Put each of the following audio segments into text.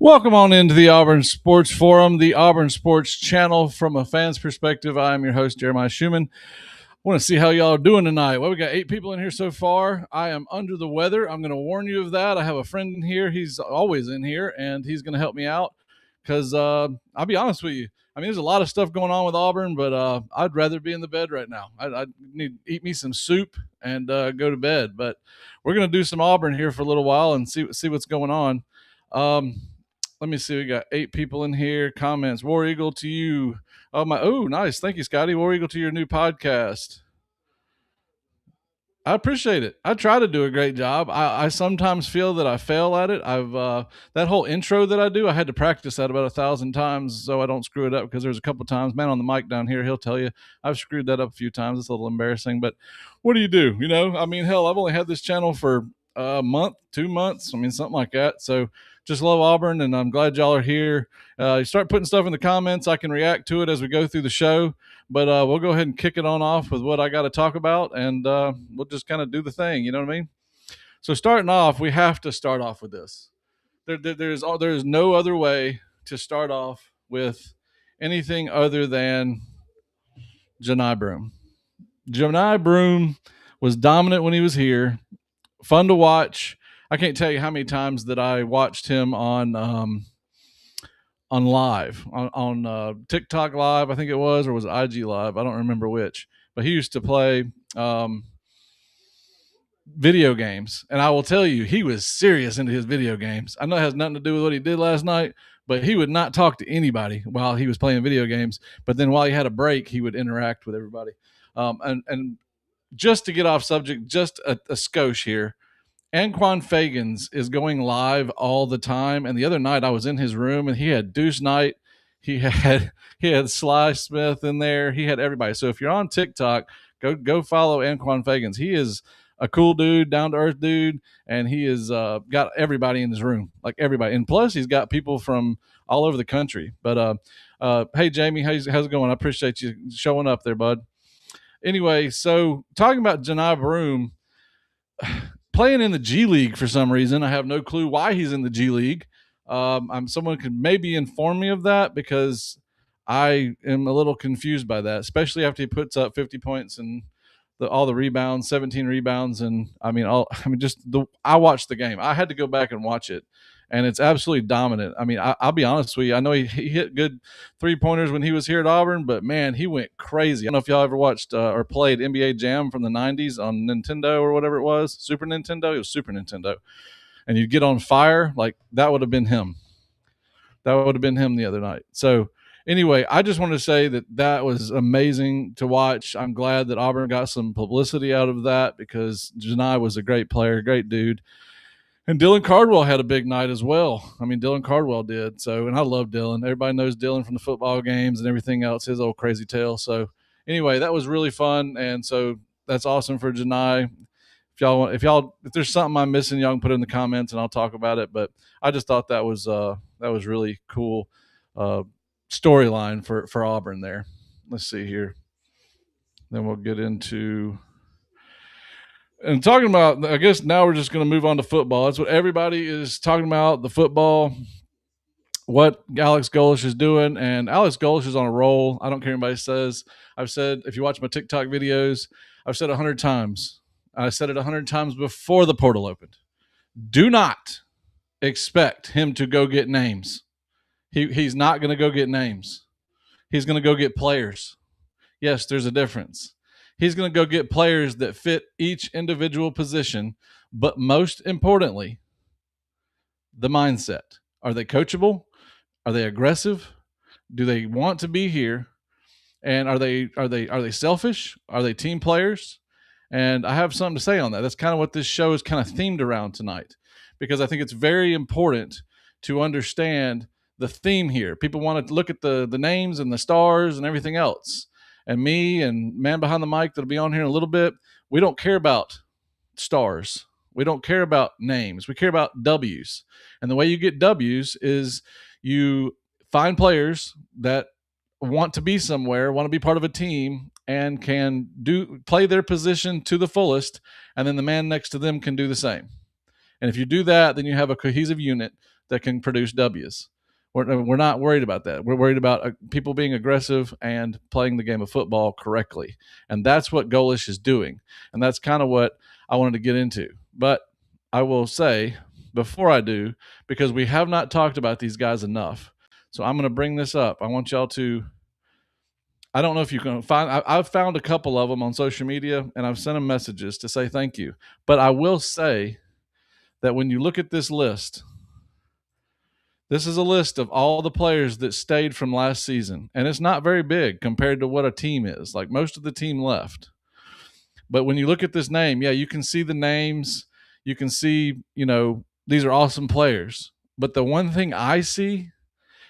Welcome on into the Auburn Sports Forum, the Auburn Sports channel from a fan's perspective. I am your host, Jeremiah Schumann. I want to see how y'all are doing tonight. Well, we got 8 people in here so far. I am under the weather. I'm going to warn you of that. I have a friend in here. He's always in here, and he's going to help me out because I'll be honest with you. I mean, there's a lot of stuff going on with Auburn, but I'd rather be in the bed right now. I need to eat me some soup and go to bed. But we're going to do some Auburn here for a little while and see what's going on. Let me see. We got 8 people in here. Comments. War Eagle to you. Oh, nice. Thank you, Scotty. War Eagle to your new podcast. I appreciate it. I try to do a great job. I sometimes feel that I fail at it. That whole intro that I do, I had to practice that about 1,000 times so I don't screw it up, because there's a couple times, man on the mic down here, he'll tell you I've screwed that up a few times. It's a little embarrassing, but what do? You know, I mean, hell, I've only had this channel for a month, 2 months. I mean, something like that. So just love Auburn, and I'm glad y'all are here. You start putting stuff in the comments. I can react to it as we go through the show. But we'll go ahead and kick it on off with what I got to talk about, and we'll just kind of do the thing. You know what I mean? So starting off, we have to start off with this. There's no other way to start off with anything other than Johni Broome. Johni Broome was dominant when he was here. Fun to watch. I can't tell you how many times that I watched him on live on TikTok live, I think it was, or was it IG live? I don't remember which. But he used to play video games, and I will tell you, he was serious into his video games. I know it has nothing to do with what he did last night, but he would not talk to anybody while he was playing video games. But then while he had a break, he would interact with everybody. And just to get off subject, just a skosh here. Anquan Fagans is going live all the time, and the other night I was in his room, and he had Deuce Knight, he had Sly Smith in there, he had everybody. So if you're on TikTok, go follow Anquan Fagans. He is a cool dude, down to earth dude, and he has got everybody in his room, like everybody, and plus he's got people from all over the country. But hey Jamie, how's it going? I appreciate you showing up there, bud. Anyway, so talking about Johni Broome playing in the G League for some reason. I have no clue why he's in the G League. Someone could maybe inform me of that, because I am a little confused by that, especially after he puts up 50 points and all the rebounds, 17 rebounds, and I watched the game. I had to go back and watch it, and it's absolutely dominant. I mean, I'll be honest with you. I know he hit good 3-pointers when he was here at Auburn, but man, he went crazy. I don't know if y'all ever watched or played NBA Jam from the 90s on Nintendo or whatever it was. Super Nintendo? It was Super Nintendo. And you'd get on fire. Like, that would have been him. That would have been him the other night. So anyway, I just wanted to say that was amazing to watch. I'm glad that Auburn got some publicity out of that, because Johni was a great player, great dude. And Dylan Cardwell had a big night as well. I mean, Dylan Cardwell did. So, and I love Dylan. Everybody knows Dylan from the football games and everything else, his old crazy tail. So anyway, that was really fun. And so that's awesome for Johni. If there's something I'm missing, y'all can put it in the comments and I'll talk about it. But I just thought that was really cool storyline for Auburn there. Let's see here. Then we'll get into, and talking about, I guess now we're just going to move on to football. That's what everybody is talking about, the football, what Alex Golesh is doing. And Alex Golesh is on a roll. I don't care what anybody says. I've said, if you watch my TikTok videos, I've said 100 times. I said it 100 times before the portal opened. Do not expect him to go get names. He's not going to go get names. He's going to go get players. Yes, there's a difference. He's going to go get players that fit each individual position, but most importantly, the mindset. Are they coachable? Are they aggressive? Do they want to be here? And are they selfish? Are they team players? And I have something to say on that. That's kind of what this show is kind of themed around tonight, because I think it's very important to understand the theme here. People want to look at the names and the stars and everything else. And me and man behind the mic that'll be on here in a little bit, we don't care about stars. We don't care about names. We care about W's. And the way you get W's is you find players that want to be somewhere, want to be part of a team, and can play their position to the fullest, and then the man next to them can do the same. And if you do that, then you have a cohesive unit that can produce W's. We're not worried about that. We're worried about people being aggressive and playing the game of football correctly. And that's what Golish is doing. And that's kind of what I wanted to get into. But I will say before I do, because we have not talked about these guys enough. So I'm going to bring this up. I want y'all to, I don't know if you can find, I've found a couple of them on social media and I've sent them messages to say thank you. But I will say that when you look at this list, this is a list of all the players that stayed from last season. And it's not very big compared to what a team is. Like most of the team left. But when you look at this name, yeah, you can see the names. You can see, these are awesome players. But the one thing I see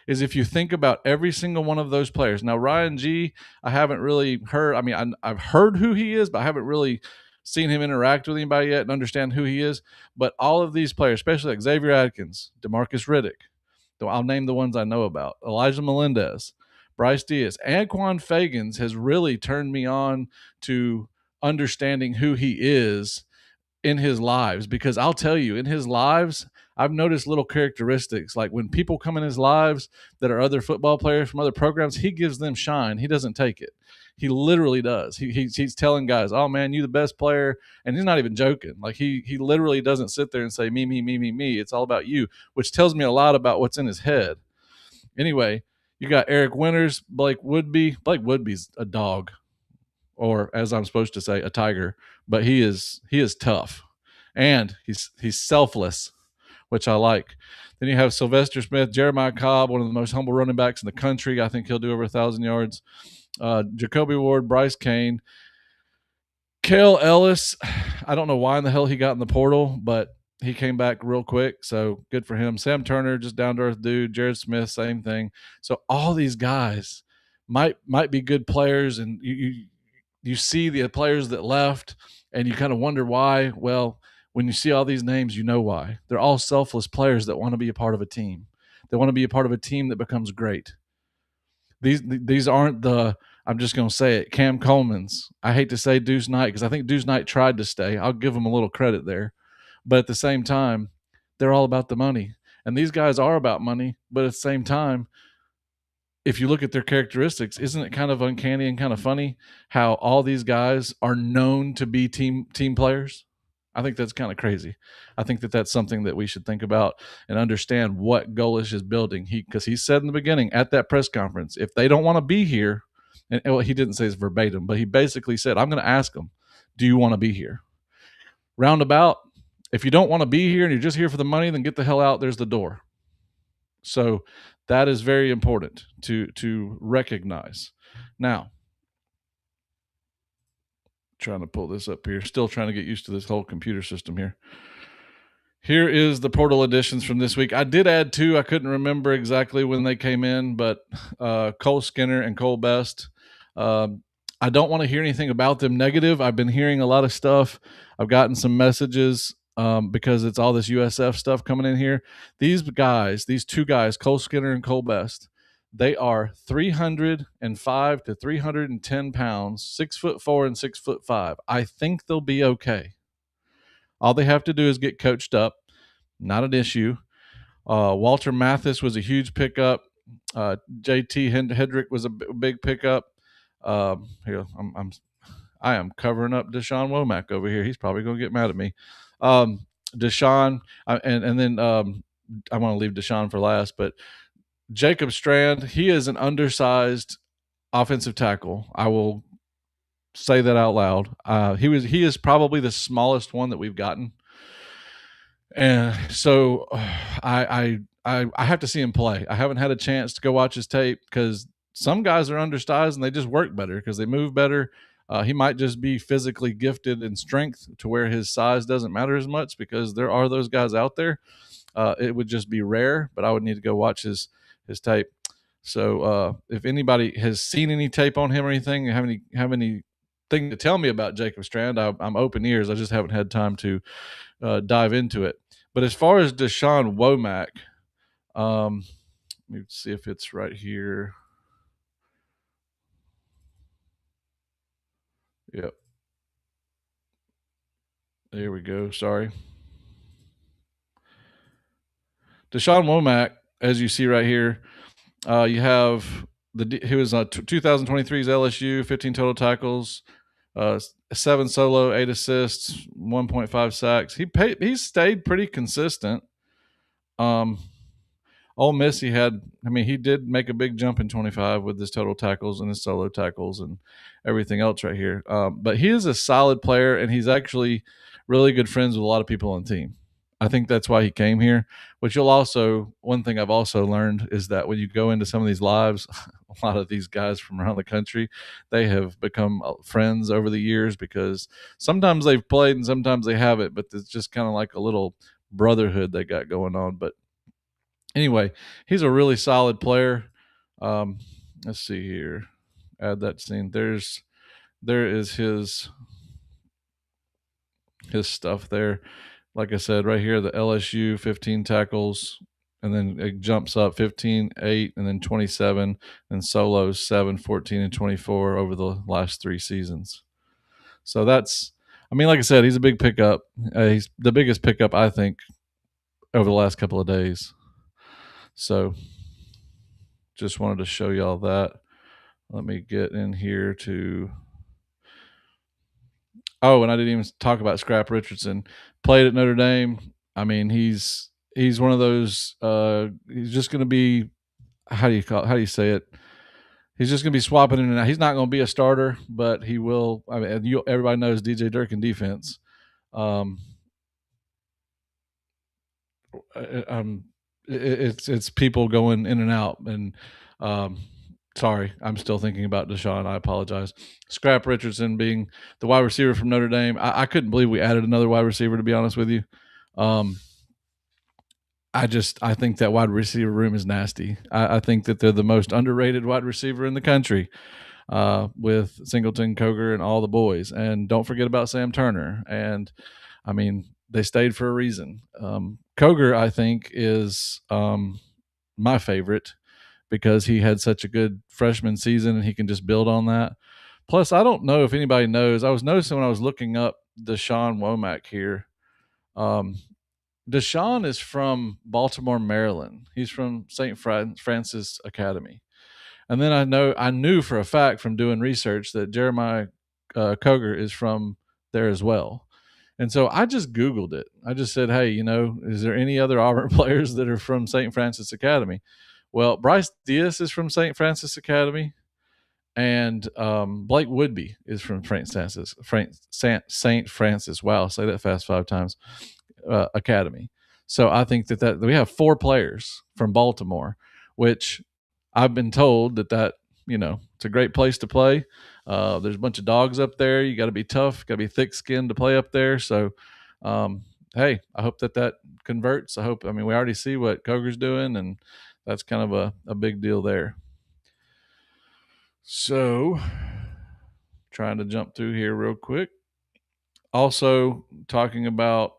is if you think about every single one of those players. Now, Ryan G, I haven't really heard. I mean, I've heard who he is, but I haven't really seen him interact with anybody yet and understand who he is. But all of these players, especially like Xavier Atkins, DeMarcus Riddick, I'll name the ones I know about, Elijah Melendez, Bryce Diaz, Anquan Fagans has really turned me on to understanding who he is in his lives, because I'll tell you, in his lives, I've noticed little characteristics. Like when people come in his lives that are other football players from other programs, he gives them shine. He doesn't take it. He literally does. He's telling guys, "Oh man, you the best player," and he's not even joking. Like he literally doesn't sit there and say me, me, me, me, me. It's all about you, which tells me a lot about what's in his head. Anyway, you got Eric Winters, Blake Woodby. Blake Woodby's a dog, or as I'm supposed to say, a tiger, but he is tough, and he's selfless, which I like. Then you have Sylvester Smith, Jeremiah Cobb, one of the most humble running backs in the country. I think he'll do over 1,000 yards. Jacoby Ward, Bryce Kane, Kale Ellis. I don't know why in the hell he got in the portal, but he came back real quick, so good for him. Sam Turner, just down to earth dude. Jared Smith, same thing. So all these guys might be good players, and you see the players that left, and you kind of wonder why. Well, when you see all these names, you know why. They're all selfless players that want to be a part of a team. They want to be a part of a team that becomes great. These aren't the, I'm just going to say it, Cam Coleman's. I hate to say Deuce Knight because I think Deuce Knight tried to stay. I'll give him a little credit there. But at the same time, they're all about the money. And these guys are about money, but at the same time, if you look at their characteristics, isn't it kind of uncanny and kind of funny how all these guys are known to be team players? I think that's kind of crazy. I think that that's something that we should think about and understand what Golish is building. Because he said in the beginning at that press conference, if they don't want to be here, and well, he didn't say it's verbatim, but he basically said, I'm going to ask them, do you want to be here? Roundabout, if you don't want to be here and you're just here for the money, then get the hell out. There's the door. So that is very important to recognize. Now, trying to pull this up here, still trying to get used to this whole computer system here. Here is the portal additions from this week. I did add two. I couldn't remember exactly when they came in, but Cole Skinner and Cole Best. I don't want to hear anything about them negative. I've been hearing a lot of stuff. I've gotten some messages because it's all this USF stuff coming in here. These two guys, Cole Skinner and Cole Best, they are 305 to 310 pounds, 6'4" and 6'5". I think they'll be okay. All they have to do is get coached up. Not an issue. Walter Mathis was a huge pickup. JT Hedrick was a big pickup. Here, I am covering up Deshaun Womack over here. He's probably going to get mad at me. Deshaun, and then I want to leave Deshaun for last, but Jacob Strand, he is an undersized offensive tackle. I will say that out loud. He is probably the smallest one that we've gotten. And so I have to see him play. I haven't had a chance to go watch his tape because some guys are undersized and they just work better because they move better. He might just be physically gifted in strength to where his size doesn't matter as much because there are those guys out there. It would just be rare, but I would need to go watch his tape. So if anybody has seen any tape on him or anything, have anything to tell me about Jacob Strand, I'm open ears. I just haven't had time to dive into it. But as far as Deshaun Womack, let me see if it's right here. Yep. There we go. Sorry. Deshaun Womack, as you see right here, you have he was 2023's LSU, 15 total tackles, 7 solo, 8 assists, 1.5 sacks. He's stayed pretty consistent. Um, Ole Miss, he did make a big jump in 25 with his total tackles and his solo tackles and everything else right here. But he is a solid player, and he's actually really good friends with a lot of people on the team. I think that's why he came here. Which one thing I've also learned is that when you go into some of these lives, a lot of these guys from around the country, they have become friends over the years because sometimes they've played and sometimes they haven't, but it's just kind of like a little brotherhood they got going on. But anyway, he's a really solid player. Let's see here. Add that scene. There is his stuff there. Like I said, right here, the LSU 15 tackles, and then it jumps up 15, 8, and then 27, and solos 7, 14, and 24 over the last 3 seasons. So like I said, he's a big pickup. He's the biggest pickup, I think, over the last couple of days. So just wanted to show y'all that. Let me get in here to. Oh, and I didn't even talk about Scrap Richardson. Played at Notre Dame. I mean, he's one of those. He's just going to be. How do you say it? He's just going to be swapping in and out. He's not going to be a starter, but he will. I mean, everybody knows DJ Durkin defense. It's people going in and out, and sorry, I'm still thinking about Deshaun. I apologize. Scrap Richardson being the wide receiver from Notre Dame. I couldn't believe we added another wide receiver, to be honest with you. I think that wide receiver room is nasty. I think that they're the most underrated wide receiver in the country, with Singleton, Coger, and all the boys. And don't forget about Sam Turner. And I mean, they stayed for a reason. Coger, I think, is my favorite because he had such a good freshman season and he can just build on that. Plus, I don't know if anybody knows. I was noticing when I was looking up Deshaun Womack here. Deshaun is from Baltimore, Maryland. He's from St. Francis Academy. And then I knew for a fact from doing research that Jeremiah Coger is from there as well. And so I just Googled it. I just said, hey, is there any other Auburn players that are from St. Francis Academy? Well, Bryce Diaz is from St. Francis Academy, and Blake Woodby is from St. Francis. Wow, say that fast 5 times. Academy. So I think that we have 4 players from Baltimore, which I've been told that it's a great place to play. There's a bunch of dogs up there. You got to be tough, got to be thick-skinned to play up there. So, hey, I hope that converts. We already see what Coger's doing, and that's kind of a big deal there. So, trying to jump through here real quick. Also, talking about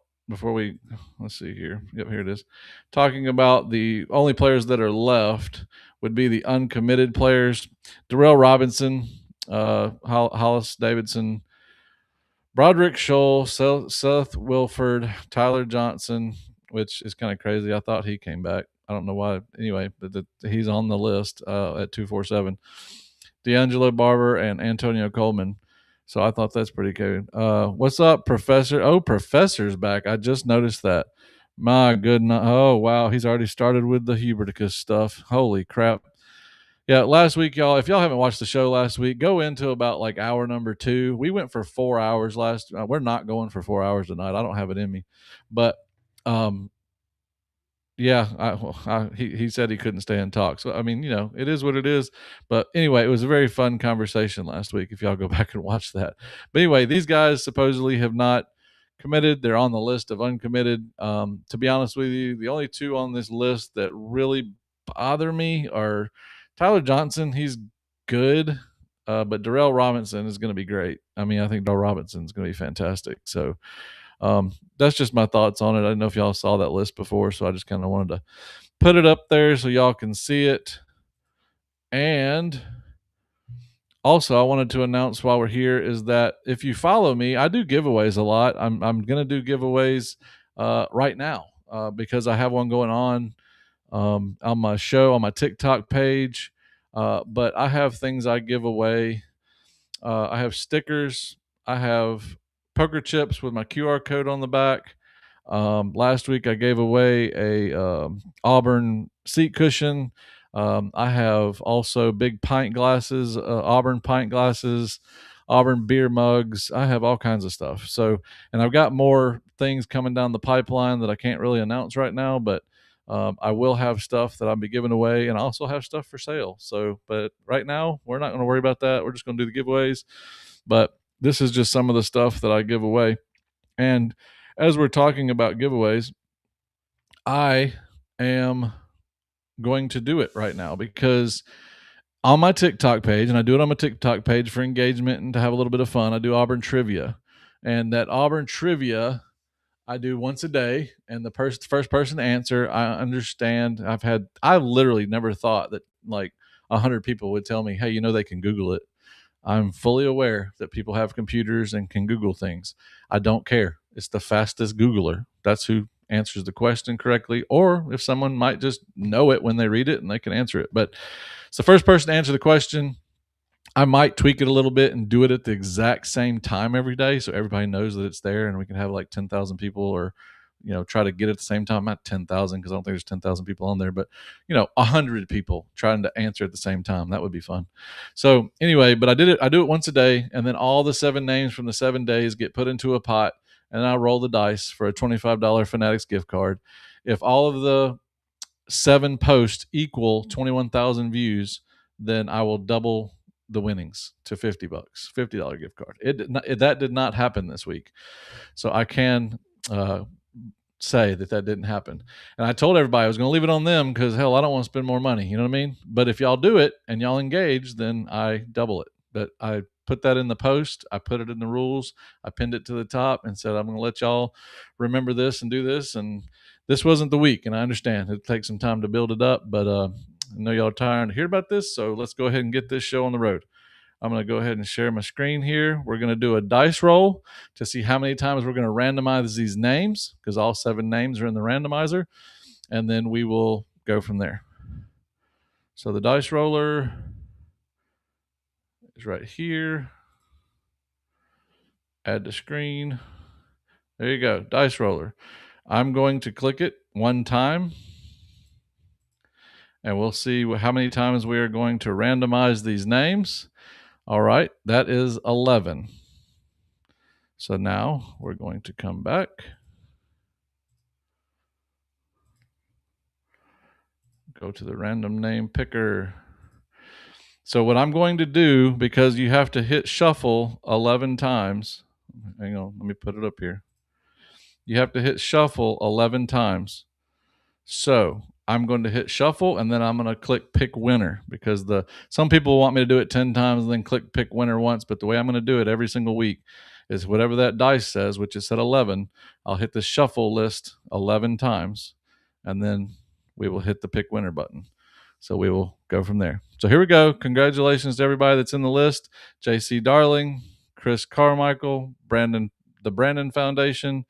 let's see here. Yep, here it is. Talking about the only players that are left would be the uncommitted players: Darrell Robinson, Hollis Davidson, Broderick Scholl, Seth Wilford, Tyler Johnson, which is kind of crazy. I thought he came back. I don't know why. Anyway, but he's on the list at 247. D'Angelo Barber and Antonio Coleman. So I thought that's pretty cool. What's up, Professor? Oh, Professor's back. I just noticed that. My goodness. Oh, wow. He's already started with the Huberticus stuff. Holy crap. Yeah, last week, y'all, if y'all haven't watched the show last week, go into about like hour number 2. We went for 4 hours we're not going for 4 hours tonight. I don't have it in me. But yeah, he said he couldn't stay and talk. So, it is what it is. But anyway, it was a very fun conversation last week if y'all go back and watch that. But anyway, these guys supposedly have not committed. They're on the list of uncommitted. To be honest with you, the only 2 on this list that really bother me are Tyler Johnson. He's good, but Darrell Robinson is going to be great. I think Darrell Robinson is going to be fantastic. So, that's just my thoughts on it. I don't know if y'all saw that list before, so I just kind of wanted to put it up there so y'all can see it. And also, I wanted to announce while we're here is that if you follow me, I do giveaways a lot. I'm going to do giveaways right now because I have one going on on my show, on my TikTok page. But I have things I give away. I have stickers. I have poker chips with my QR code on the back. Last week I gave away a Auburn seat cushion. I have also big pint glasses, Auburn pint glasses, Auburn beer mugs. I have all kinds of stuff. So, and I've got more things coming down the pipeline that I can't really announce right now, but I will have stuff that I'll be giving away, and I also have stuff for sale. So, but right now we're not going to worry about that. We're just going to do the giveaways. But this is just some of the stuff that I give away. And as we're talking about giveaways, I am going to do it right now because on my TikTok page, and I do it on my TikTok page for engagement and to have a little bit of fun, I do Auburn trivia. And that Auburn trivia I do once a day, and the first person to answer, I understand. I literally never thought that like 100 people would tell me, hey, they can Google it. I'm fully aware that people have computers and can Google things. I don't care. It's the fastest Googler. That's who answers the question correctly. Or if someone might just know it when they read it and they can answer it. But it's the first person to answer the question. I might tweak it a little bit and do it at the exact same time every day so everybody knows that it's there and we can have like 10,000 people or try to get it at the same time. Not 10,000 because I don't think there's 10,000 people on there, but 100 people trying to answer at the same time. That would be fun. So anyway, but I do it once a day, and then all the 7 names from the 7 days get put into a pot, and I roll the dice for a $25 Fanatics gift card. If all of the 7 posts equal 21,000 views, then I will double the winnings to $50, $50 gift card. That did not happen this week, so I can say that didn't happen. And I told everybody I was going to leave it on them because hell, I don't want to spend more money. You know what I mean? But if y'all do it and y'all engage, then I double it. But I put that in the post. I put it in the rules. I pinned it to the top and said I'm going to let y'all remember this and do this. And this wasn't the week, and I understand it takes some time to build it up, but I know y'all are tired to hear about this, so let's go ahead and get this show on the road. I'm going to go ahead and share my screen here. We're going to do a dice roll to see how many times we're going to randomize these names, because all 7 names are in the randomizer, and then we will go from there. So the dice roller is right here. Add to screen. There you go, dice roller. I'm going to click it 1 time, and we'll see how many times we are going to randomize these names. All right, that is 11. So now we're going to come back. Go to the random name picker. So what I'm going to do, because you have to hit shuffle 11 times. Hang on, let me put it up here. You have to hit shuffle 11 times. So I'm going to hit shuffle, and then I'm going to click pick winner, because some people want me to do it 10 times and then click pick winner once. But the way I'm going to do it every single week is whatever that dice says, which is at 11, I'll hit the shuffle list 11 times, and then we will hit the pick winner button. So we will go from there. So here we go. Congratulations to everybody that's in the list. JC Darling, Chris Carmichael, the Brandon Foundation.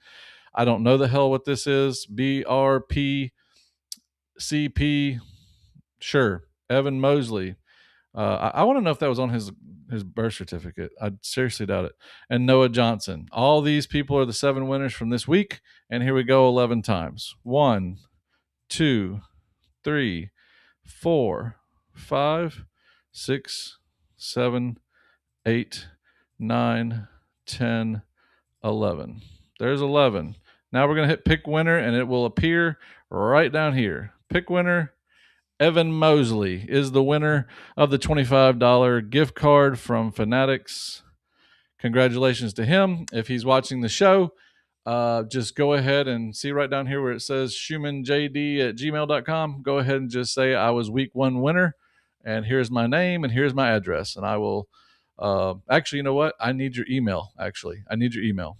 I don't know the hell what this is. BRPCP. Sure. Evan Mosley. I want to know if that was on his birth certificate. I seriously doubt it. And Noah Johnson. All these people are the 7 winners from this week. And here we go 11 times. 1, 2, 3, 4, 5, 6, 7, 8, 9, 10, 11. There's 11. Now we're going to hit pick winner, and it will appear right down here. Pick winner, Evan Mosley is the winner of the $25 gift card from Fanatics. Congratulations to him. If he's watching the show, just go ahead and see right down here where it says schumannjd@gmail.com. Go ahead and just say I was week 1 winner, and here's my name and here's my address. And I will actually, you know what? I need your email. Actually, I need your email.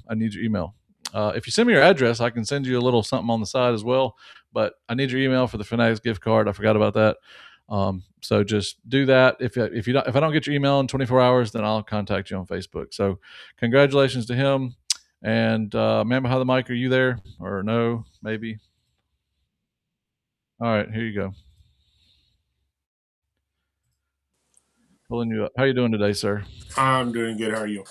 If you send me your address, I can send you a little something on the side as well. But I need your email for the Fanatics gift card. I forgot about that. So just do that. If I don't get your email in 24 hours, then I'll contact you on Facebook. So congratulations to him. And man behind the mic, are you there or no? Maybe. All right, here you go. Pulling you up. How you doing today, sir? I'm doing good. How are you?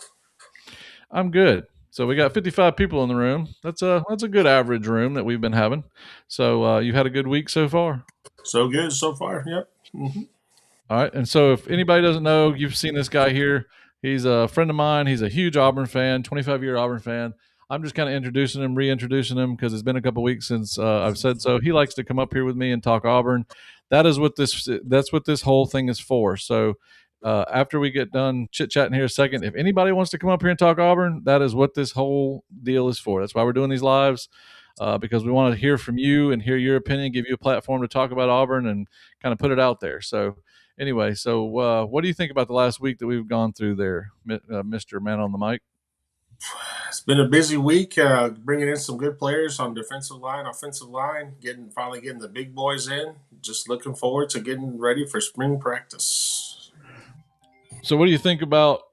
I'm good. So we got 55 people in the room. That's a good average room that we've been having. So you've had a good week so far. So good so far. Yep. All right. And so if anybody doesn't know, you've seen this guy here. He's a friend of mine. He's a huge Auburn fan, 25-year Auburn fan. I'm just kind of introducing him, reintroducing him because it's been a couple weeks since I've said so. He likes to come up here with me and talk Auburn. That's what this whole thing is for. So after we get done chit chatting here a second, if anybody wants to come up here and talk Auburn, that is what this whole deal is for. That's why we're doing these lives. Because we want to hear from you and hear your opinion, give you a platform to talk about Auburn and kind of put it out there. So anyway, so what do you think about the last week that we've gone through there, Mr. Man on the Mic? It's been a busy week. Bringing in some good players on defensive line, offensive line, finally getting the big boys in. Just looking forward to getting ready for spring practice. So what do you think about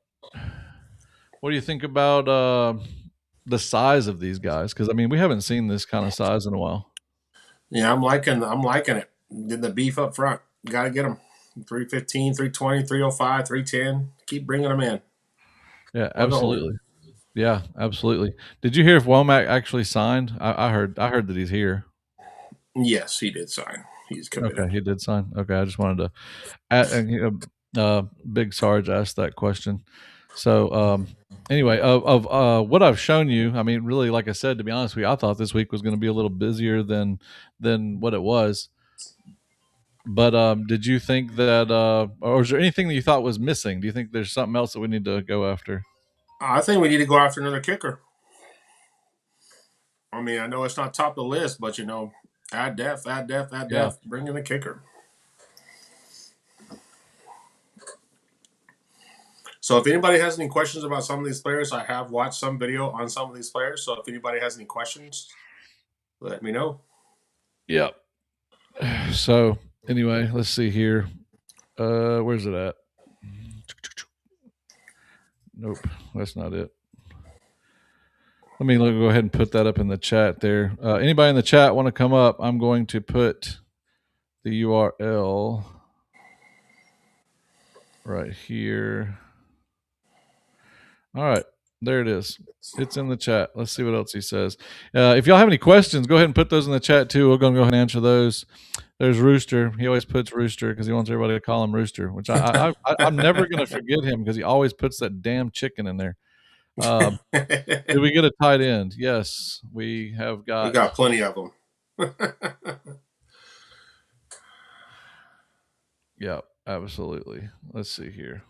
the size of these guys? Because I mean, we haven't seen this kind of size in a while. Yeah, I'm liking it. Getting the beef up front. Got to get them. 315, 320, 305, 310. Keep bringing them in. Yeah, Plug a hole. absolutely. Yeah, absolutely. Did you hear if Womack actually signed? I heard that he's here. Yes, he did sign. He's Okay, committed. he did sign. Okay, I just wanted to. Big Sarge asked that question. So anyway, of what I've shown you, I mean, really, like I said, to be honest with you, I thought this week was going to be a little busier than what it was. But did you think that, or is there anything that you thought was missing? Do you think there's something else that we need to go after? I think we need to go after another kicker. I mean, I know it's not top of the list, but add depth, add depth, add Yeah, depth. Bring in a kicker. So if anybody has any questions about some of these players, I have watched some video on some of these players. So if anybody has any questions, let me know. yeah. So anyway, let's see here. Where's it at? Nope, that's not it. Let me go ahead and put that up in the chat there. Anybody in the chat want to come up? I'm going to put the URL right here. All right, there it is. It's in the chat. Let's see what else he says. If y'all have any questions, go ahead and put those in the chat too. We're going to go ahead and answer those. There's Rooster. He always puts Rooster because he wants everybody to call him Rooster, which I'm never going to forget him because he always puts that damn chicken in there. Did we get a tight end? Yes, we have We got. got plenty of them. Yeah, absolutely. Let's see here.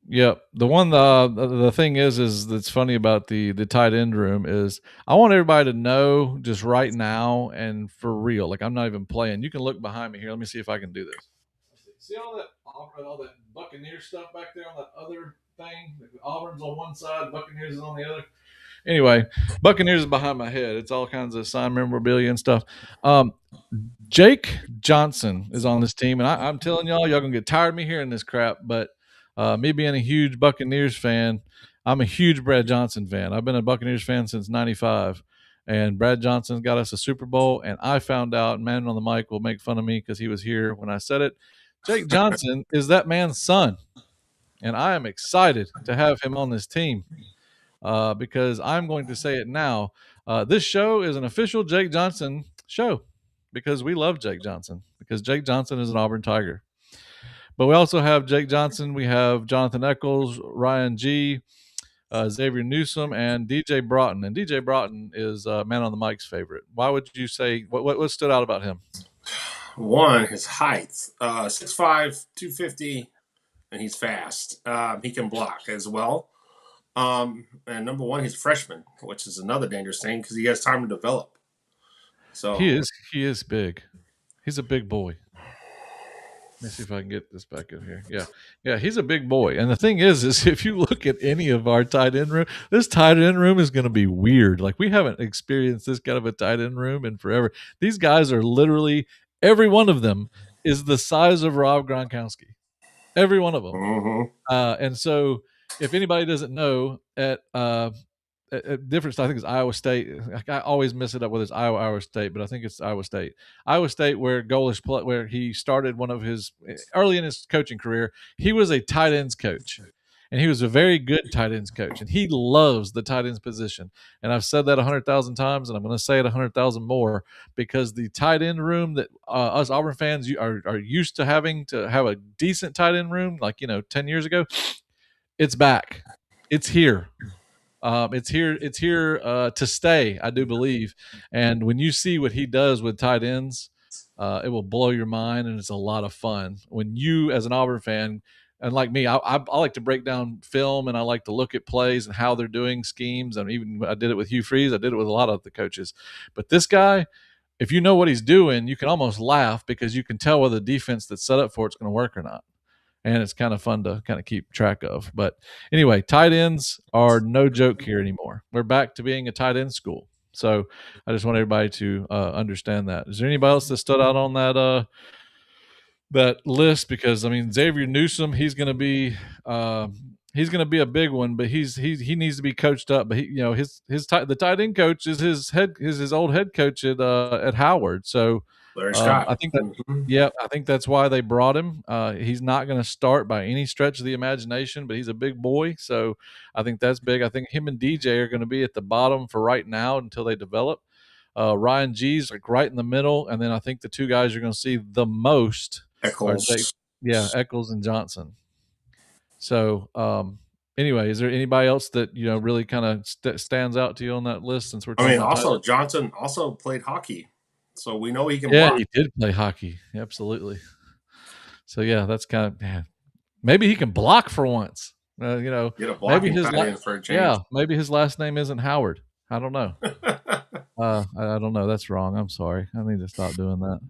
Yep. The thing is that's funny about the tight end room is I want everybody to know just right now and for real. Like I'm not even playing. You can look behind me here. Let me see if I can do this. See all that Buccaneer stuff back there on that other thing? Auburn's on one side, Buccaneers is on the other. Anyway, Buccaneers is behind my head. It's all kinds of signed memorabilia and stuff. Um, Jake Johnson is on this team, and I'm telling y'all gonna get tired of me hearing this crap. But me being a huge Buccaneers fan, I'm a huge Brad Johnson fan. I've been a Buccaneers fan since '95, and Brad Johnson got us a Super Bowl. And I found out, man on the mic will make fun of me because he was here when I said it. Jake Johnson is that man's son, and I am excited to have him on this team because I'm going to say it now. This show is an official Jake Johnson show because we love Jake Johnson because Jake Johnson is an Auburn Tiger. But we also have Jake Johnson. We have Jonathan Eccles, Ryan G, Xavier Newsom, and DJ Broughton. And DJ Broughton is Man on the Mic's favorite. Why would you say what stood out about him? One, his height, 6'5", 250, and he's fast. He can block as well. And number one, he's a freshman, which is another dangerous thing because he has time to develop. So He is big. He's a big boy. Let me see if I can get this back in here. Yeah, he's a big boy. And the thing is if you look at any of our tight end room, this tight end room is going to be weird. Like we haven't experienced this kind of a tight end room in forever. These guys are literally every one of them is the size of Rob Gronkowski. Every one of them. mhm. And so if anybody doesn't know, at different. I think it's Iowa State. I always mess it up whether it's Iowa State, but I think it's Iowa State. Iowa State, where Golish where he started one of his early in his coaching career. He was a tight ends coach, and he was a very good tight ends coach, and he loves the tight ends position. And I've said that 100,000 times, and I'm going to say it 100,000 more because the tight end room that us Auburn fans are used to having to have a decent tight end room, like 10 years ago. It's back. It's here. It's here. It's here to stay, I do believe. And when you see what he does with tight ends, it will blow your mind, and it's a lot of fun. When you, as an Auburn fan, and like me, I like to break down film, and I like to look at plays and how they're doing schemes. And even I did it with Hugh Freeze. I did it with a lot of the coaches. But this guy, if you know what he's doing, you can almost laugh because you can tell whether the defense that's set up for it's going to work or not, and it's kind of fun to kind of keep track of. But anyway, tight ends are no joke here anymore. We're back to being a tight end school. So I just want everybody to understand that. Is there anybody else that stood out on that list? Because I mean, Xavier Newsome, he's going to be a big one, but he needs to be coached up. But the tight end coach is his old head coach at Howard. So Larry Scott. I think that. Yeah, I think that's why they brought him. He's not going to start by any stretch of the imagination, but he's a big boy, so I think that's big. I think him and DJ are going to be at the bottom for right now until they develop. Ryan G's like right in the middle, and then I think the two guys you're going to see the most Eccles. Eccles and Johnson. So anyway, is there anybody else that really kind of stands out to you on that list? Since we're talking about also Johnson also played hockey, so we know he can. Yeah, block. he did play hockey, absolutely. So yeah, that's kind of maybe he can block for once. Maybe his maybe his last name isn't Howard. I don't know. I don't know. That's wrong. I'm sorry. I need to stop doing that.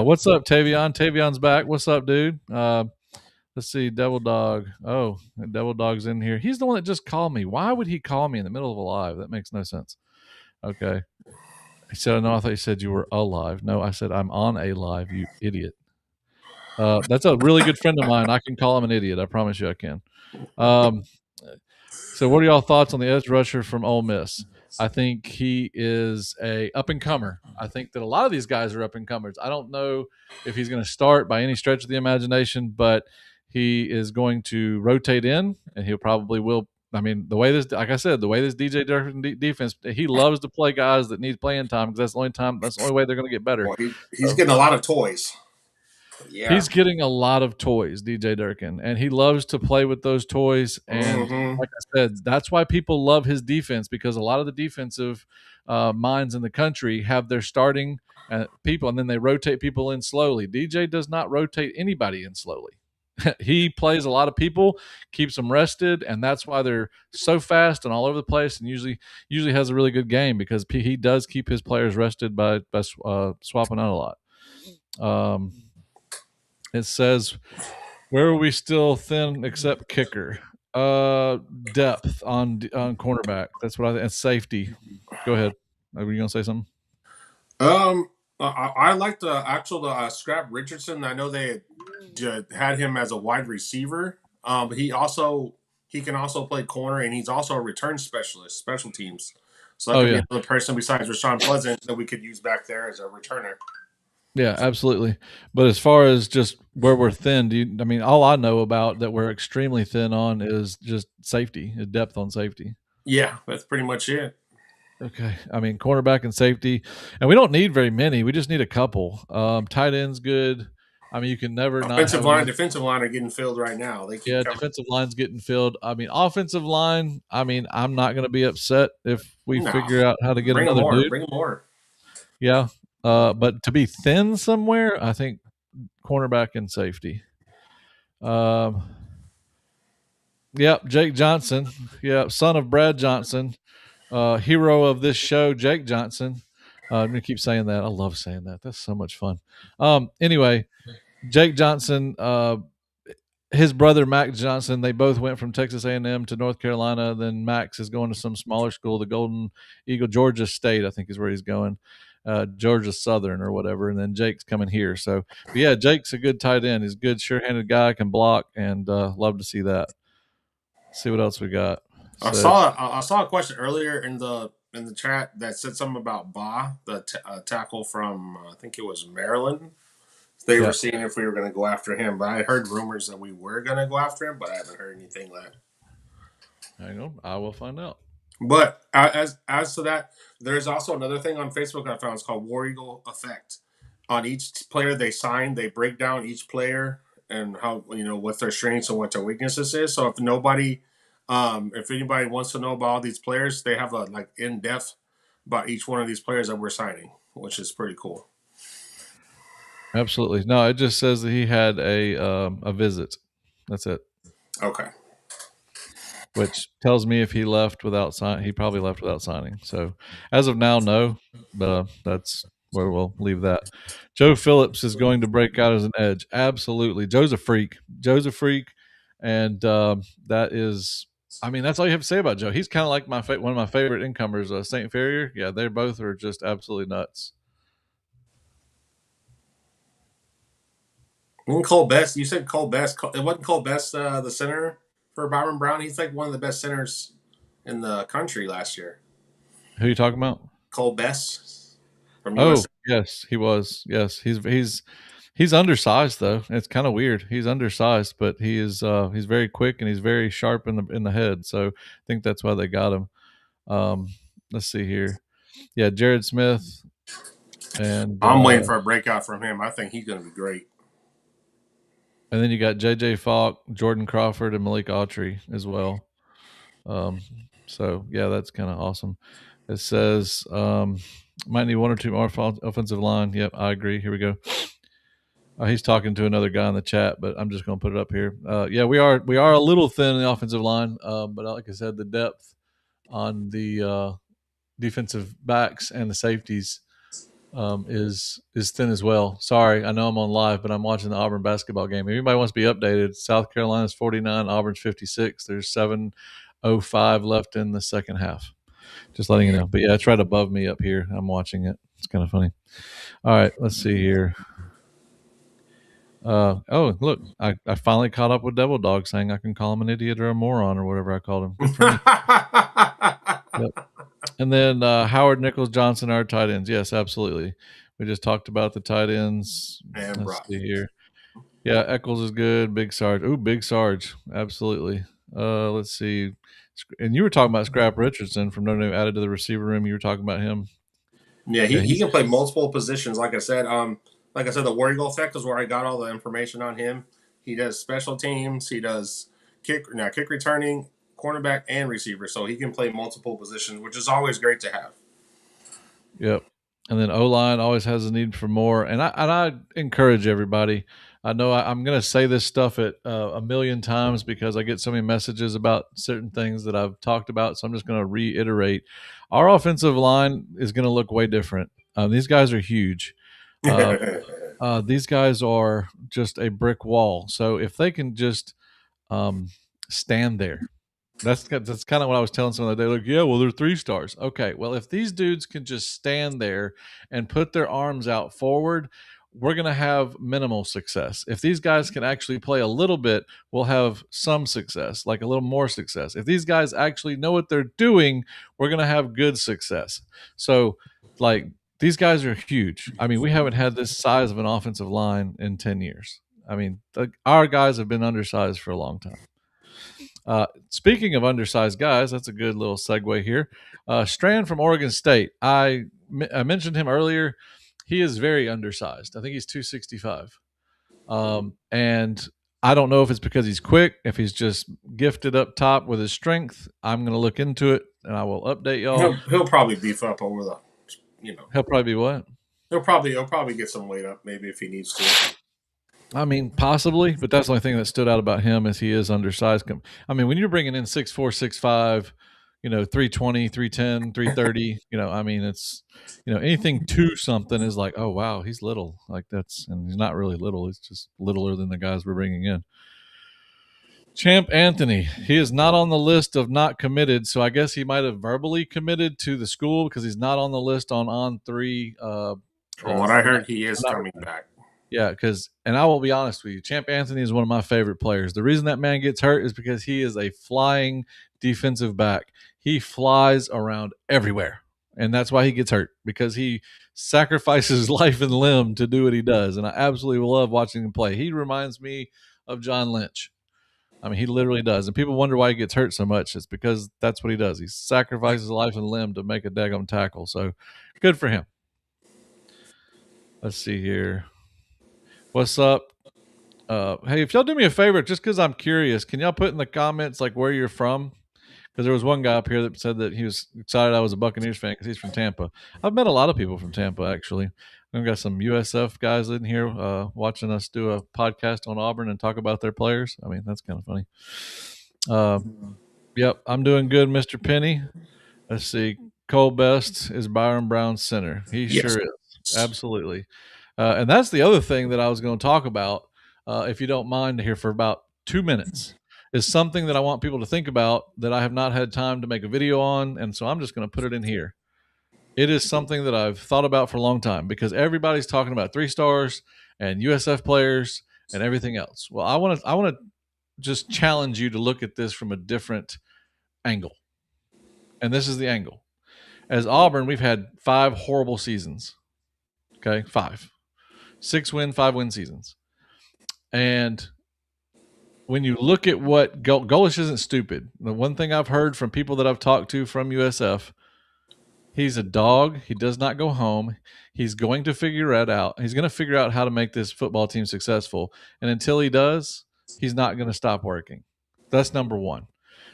What's up, Tavion? Tavion's back. What's up, dude? Let's see. Devil Dog. Oh, Devil Dog's in here. He's the one that just called me. Why would he call me in the middle of a live? That makes no sense. Okay. He said, no, I thought you said you were alive. No, I said I'm on a live, you idiot. That's a really good friend of mine. I can call him an idiot. I promise you I can. So what are y'all thoughts on the edge rusher from Ole Miss? I think he is a up-and-comer. I think that a lot of these guys are up-and-comers. I don't know if he's going to start by any stretch of the imagination, but he is going to rotate in, and he'll probably will. I mean, the way this DJ Durkin defense, he loves to play guys that need playing time because that's the only way they're going to get better. Well, he's getting a lot of toys. Yeah. He's getting a lot of toys, DJ Durkin, and he loves to play with those toys. And like I said, that's why people love his defense, because a lot of the defensive minds in the country have their starting people, and then they rotate people in slowly. DJ does not rotate anybody in slowly. He plays a lot of people, keeps them rested, and that's why they're so fast and all over the place, and usually has a really good game because he does keep his players rested by swapping out a lot. It says, where are we still thin except kicker? Depth on cornerback. That's what I think. And safety. Go ahead. Are you going to say something? I like the Scrap Richardson. I know they had him as a wide receiver, but he can also play corner, and he's also a return specialist, special teams. So that could be another person besides Rashawn Pleasant that we could use back there as a returner. Yeah, absolutely. But as far as just where we're thin, all I know about that we're extremely thin on is just safety, depth on safety. Yeah, that's pretty much it. Okay. Cornerback and safety, and we don't need very many. We just need a couple. Tight end's good. You can never defensive line are getting filled right now. Defensive line's getting filled. Offensive line. I'm not going to be upset if we figure out how to get another dude. Bring more. Yeah. But to be thin somewhere, I think cornerback and safety. Jake Johnson. Yeah, son of Brad Johnson, hero of this show, Jake Johnson. I'm going to keep saying that. I love saying that. That's so much fun. Anyway, Jake Johnson, his brother Max Johnson, they both went from Texas A&M to North Carolina. Then Max is going to some smaller school, the Golden Eagle, Georgia State, I think is where he's going. Georgia Southern or whatever, and then Jake's coming here. So, but yeah, Jake's a good tight end. He's a good, sure-handed guy, can block, and love to see that. Let's see what else we got. Said, I saw a question earlier in the chat that said something about Ba, the tackle from I think it was Maryland. They were yeah, seeing if we were going to go after him, but I heard rumors that we were going to go after him, but I haven't heard anything that. hang on, I will find out. But as to that, there's also another thing on Facebook I found. It's called War Eagle Effect. On each player they sign, they break down each player and how what their strengths and what their weaknesses is. So if anybody wants to know about all these players, they have a like in depth about each one of these players that we're signing, which is pretty cool. Absolutely. No, it just says that he had a visit. That's it. Okay. Which tells me if he left without sign, he probably left without signing. So as of now, no. But that's where we'll leave that. Joe Phillips is going to break out as an edge. Absolutely, Joe's a freak. Joe's a freak, and that is. I mean, that's all you have to say about Joe. He's kind of like one of my favorite incomers, Saint Ferrier. Yeah, they both are just absolutely nuts. And Cole Best, you said Cole Best. It wasn't Cole Best the center for Byron Brown. He's like one of the best centers in the country last year. Who are you talking about? Cole Best from Oh, USA. yes, he was. Yes, he's undersized though. It's kind of weird. He's undersized, but he's very quick and he's very sharp in the head. So I think that's why they got him. Um, let's see here. Yeah, Jared Smith I'm waiting for a breakout from him. I think he's going to be great. and then you got JJ Falk, Jordan Crawford, and Malik Autry as well. So yeah, that's kind of awesome. It says might need one or two more offensive line. Yep, I agree. Here we go. He's talking to another guy in the chat, but I'm just going to put it up here. Yeah, we are a little thin in the offensive line, but like I said, the depth on the defensive backs and the safeties is thin as well. Sorry, I know I'm on live, but I'm watching the Auburn basketball game. If anybody wants to be updated, South Carolina's 49, Auburn's 56. There's 7:05 left in the second half. Just letting you know. But yeah, it's right above me up here. I'm watching it. It's kind of funny. All right, let's see here. Oh, look, I finally caught up with Devil Dog saying I can call him an idiot or a moron or whatever I called him. Good for me. Yep. And then Howard, Nichols, Johnson are tight ends. Yes, absolutely. We just talked about the tight ends. And Let's see here. Yeah, Eccles is good. Big Sarge. Ooh, Big Sarge. Absolutely. Let's see. And you were talking about Scrap Richardson from Notre Dame added to the receiver room. You were talking about him. Yeah, Yeah, he can play multiple positions. Like I said, the War Eagle Effect is where I got all the information on him. He does special teams. He does kick returning, cornerback, and receiver. So he can play multiple positions, which is always great to have. Yep. And then O line always has a need for more. And I encourage everybody. I know I'm going to say this stuff at a million times because I get so many messages about certain things that I've talked about. So I'm just going to reiterate. Our offensive line is going to look way different. These guys are huge. These guys are just a brick wall. So if they can just stand there, that's kind of what I was telling someone the other day. Like, yeah, well, they're 3 stars. Okay, well, if these dudes can just stand there and put their arms out forward, we're going to have minimal success. If these guys can actually play a little bit, we'll have some success, like a little more success. If these guys actually know what they're doing, we're going to have good success. So, like, these guys are huge. I mean, we haven't had this size of an offensive line in 10 years. I mean, our guys have been undersized for a long time. Speaking of undersized guys, that's a good little segue here. Strand from Oregon State. I mentioned him earlier. He is very undersized. I think he's 265. And I don't know if it's because he's quick, if he's just gifted up top with his strength. I'm going to look into it and I will update y'all. He'll probably beef up over the, He'll probably be what? He'll probably get some weight up maybe if he needs to. I mean, possibly, but that's the only thing that stood out about him is he is undersized. I mean, when you're bringing in 6'4", 6'5", 320, 310, 330, I mean, it's, anything to something is like, oh, wow, he's little. Like and he's not really little. He's just littler than the guys we're bringing in. Champ Anthony, he is not on the list of not committed, so I guess he might have verbally committed to the school because he's not on the list on 3. From what I heard, he is coming back. Yeah, and I will be honest with you, Champ Anthony is one of my favorite players. The reason that man gets hurt is because he is a flying defensive back. He flies around everywhere. And that's why he gets hurt, because he sacrifices life and limb to do what he does. And I absolutely love watching him play. He reminds me of John Lynch. I mean, he literally does. And people wonder why he gets hurt so much. It's because that's what he does. He sacrifices life and limb to make a daggone tackle. So good for him. Let's see here. What's up? Hey, if y'all do me a favor, just because I'm curious, can y'all put in the comments like where you're from? Because there was one guy up here that said that he was excited I was a Buccaneers fan because he's from Tampa. I've met a lot of people from Tampa, actually. We've got some USF guys in here watching us do a podcast on Auburn and talk about their players. I mean, that's kind of funny. Yep, I'm doing good, Mr. Penny. Let's see. Cole Best is Byron Brown's center. He Yes. sure is. Absolutely. And that's the other thing that I was going to talk about, if you don't mind, here for about 2 minutes, is something that I want people to think about that I have not had time to make a video on. And so I'm just going to put it in here. It is something that I've thought about for a long time because everybody's talking about 3 stars and USF players and everything else. Well, I want to just challenge you to look at this from a different angle. And this is the angle. As Auburn, we've had 5 horrible seasons. Okay, 5. 6-win, 5-win seasons. And when you look at what Golish isn't stupid. The one thing I've heard from people that I've talked to from USF, he's a dog. He does not go home. He's going to figure it out. He's going to figure out how to make this football team successful. And until he does, he's not going to stop working. That's number one.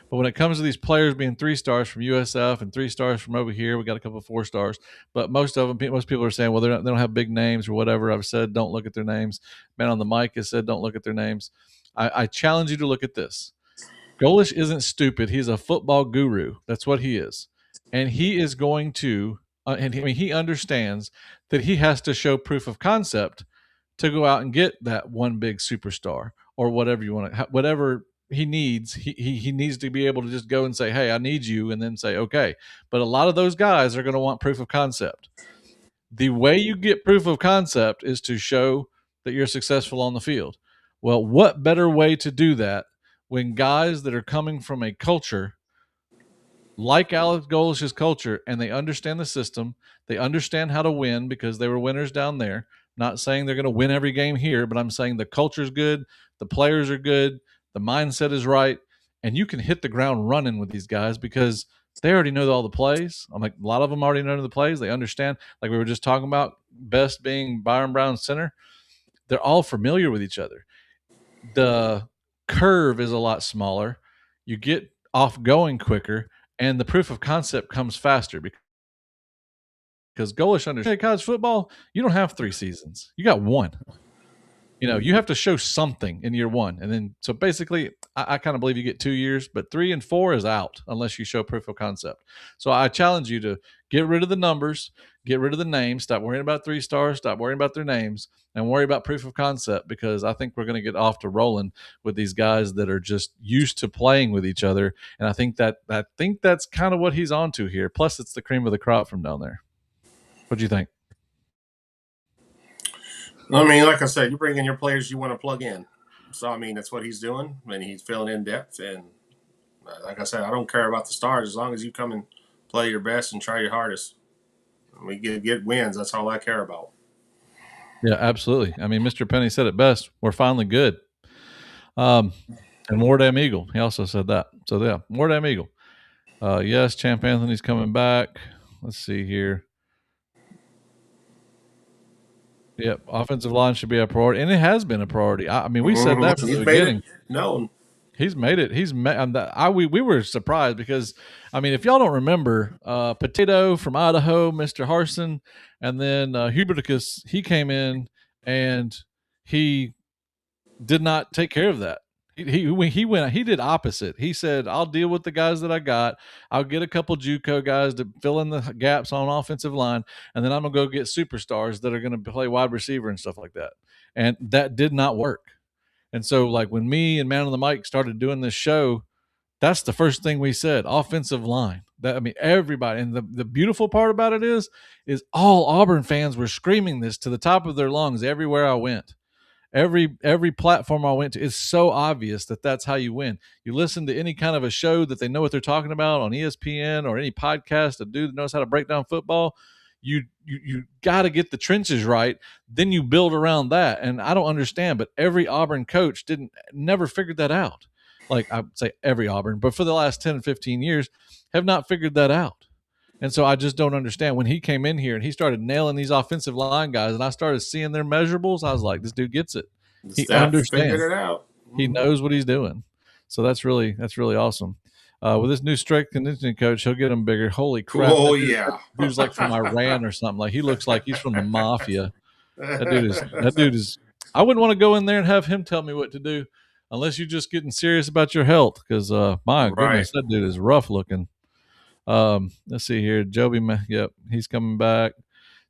But when it comes to these players being 3 stars from USF and 3 stars from over here, we got a couple of 4 stars. But most people are saying, well, they don't have big names or whatever. I've said, don't look at their names. Man on the mic has said, don't look at their names. I challenge you to look at this. Golish isn't stupid. He's a football guru. That's what he is. And he is going to, he understands that he has to show proof of concept to go out and get that one big superstar or whatever you want to, whatever he needs. He needs to be able to just go and say, hey, I need you, and then say, okay. But a lot of those guys are going to want proof of concept. The way you get proof of concept is to show that you're successful on the field. Well, what better way to do that when guys that are coming from a culture like Alex Golish's culture and they understand the system, they understand how to win because they were winners down there. Not saying they're going to win every game here, but I'm saying the culture's good, the players are good, the mindset is right, and you can hit the ground running with these guys because they already know all the plays. I'm like, a lot of them already know the plays. They understand, like we were just talking about, Best being Byron Brown's center. They're all familiar with each other. The curve is a lot smaller. You get off going quicker, and the proof of concept comes faster because Golish understands, hey, college football, you don't have 3 seasons. You got 1. You have to show something in year 1. And then, so basically, I kind of believe you get 2 years, but 3 and 4 is out unless you show proof of concept. So I challenge you to get rid of the numbers, get rid of the names, stop worrying about 3 stars, stop worrying about their names, and worry about proof of concept, because I think we're going to get off to rolling with these guys that are just used to playing with each other. And I think that's kind of what he's onto here. Plus, it's the cream of the crop from down there. What do you think? I mean, like I said, you bring in your players you want to plug in. So, I mean, that's what he's doing, and he's filling in depth. And like I said, I don't care about the stars as long as you come and play your best and try your hardest. And we get wins. That's all I care about. Yeah, absolutely. I mean, Mr. Penny said it best. We're finally good. And more damn Eagle. He also said that. So, yeah, more damn Eagle. Yes, Champ Anthony's coming back. Let's see here. Yep, offensive line should be a priority, and it has been a priority. I mean, we said that from the beginning. No, he's made it. We were surprised because, I mean, if y'all don't remember, Potato from Idaho, Mr. Harson, and then Huberticus, he came in and he did not take care of that. He did opposite. He said, I'll deal with the guys that I got. I'll get a couple JUCO guys to fill in the gaps on offensive line, and then I'm going to go get superstars that are going to play wide receiver and stuff like that. And that did not work. And so, like, when me and Man on the Mic started doing this show, that's the first thing we said: offensive line. That, I mean, everybody. And the beautiful part about it is all Auburn fans were screaming this to the top of their lungs everywhere I went. Every platform I went to, it's so obvious that that's how you win. You listen to any kind of a show that they know what they're talking about on ESPN or any podcast, a dude that knows how to break down football. You got to get the trenches right, then you build around that. And I don't understand, but every Auburn coach didn't never figured that out. Like, I would say every Auburn, but for the last 10 and 15 years have not figured that out. And so I just don't understand. When he came in here and he started nailing these offensive line guys, and I started seeing their measurables, I was like, this dude gets it. The He staff figured understands. it out. He knows what he's doing. So that's really awesome. With this new strength conditioning coach, he'll get him bigger. Holy crap! Oh That yeah. dude's like from Iran or something. Like, he looks like he's from the mafia. That dude is. I wouldn't want to go in there and have him tell me what to do, unless you're just getting serious about your health. Because my Right. goodness, that dude is rough looking. Let's see here. Joby, yep, he's coming back.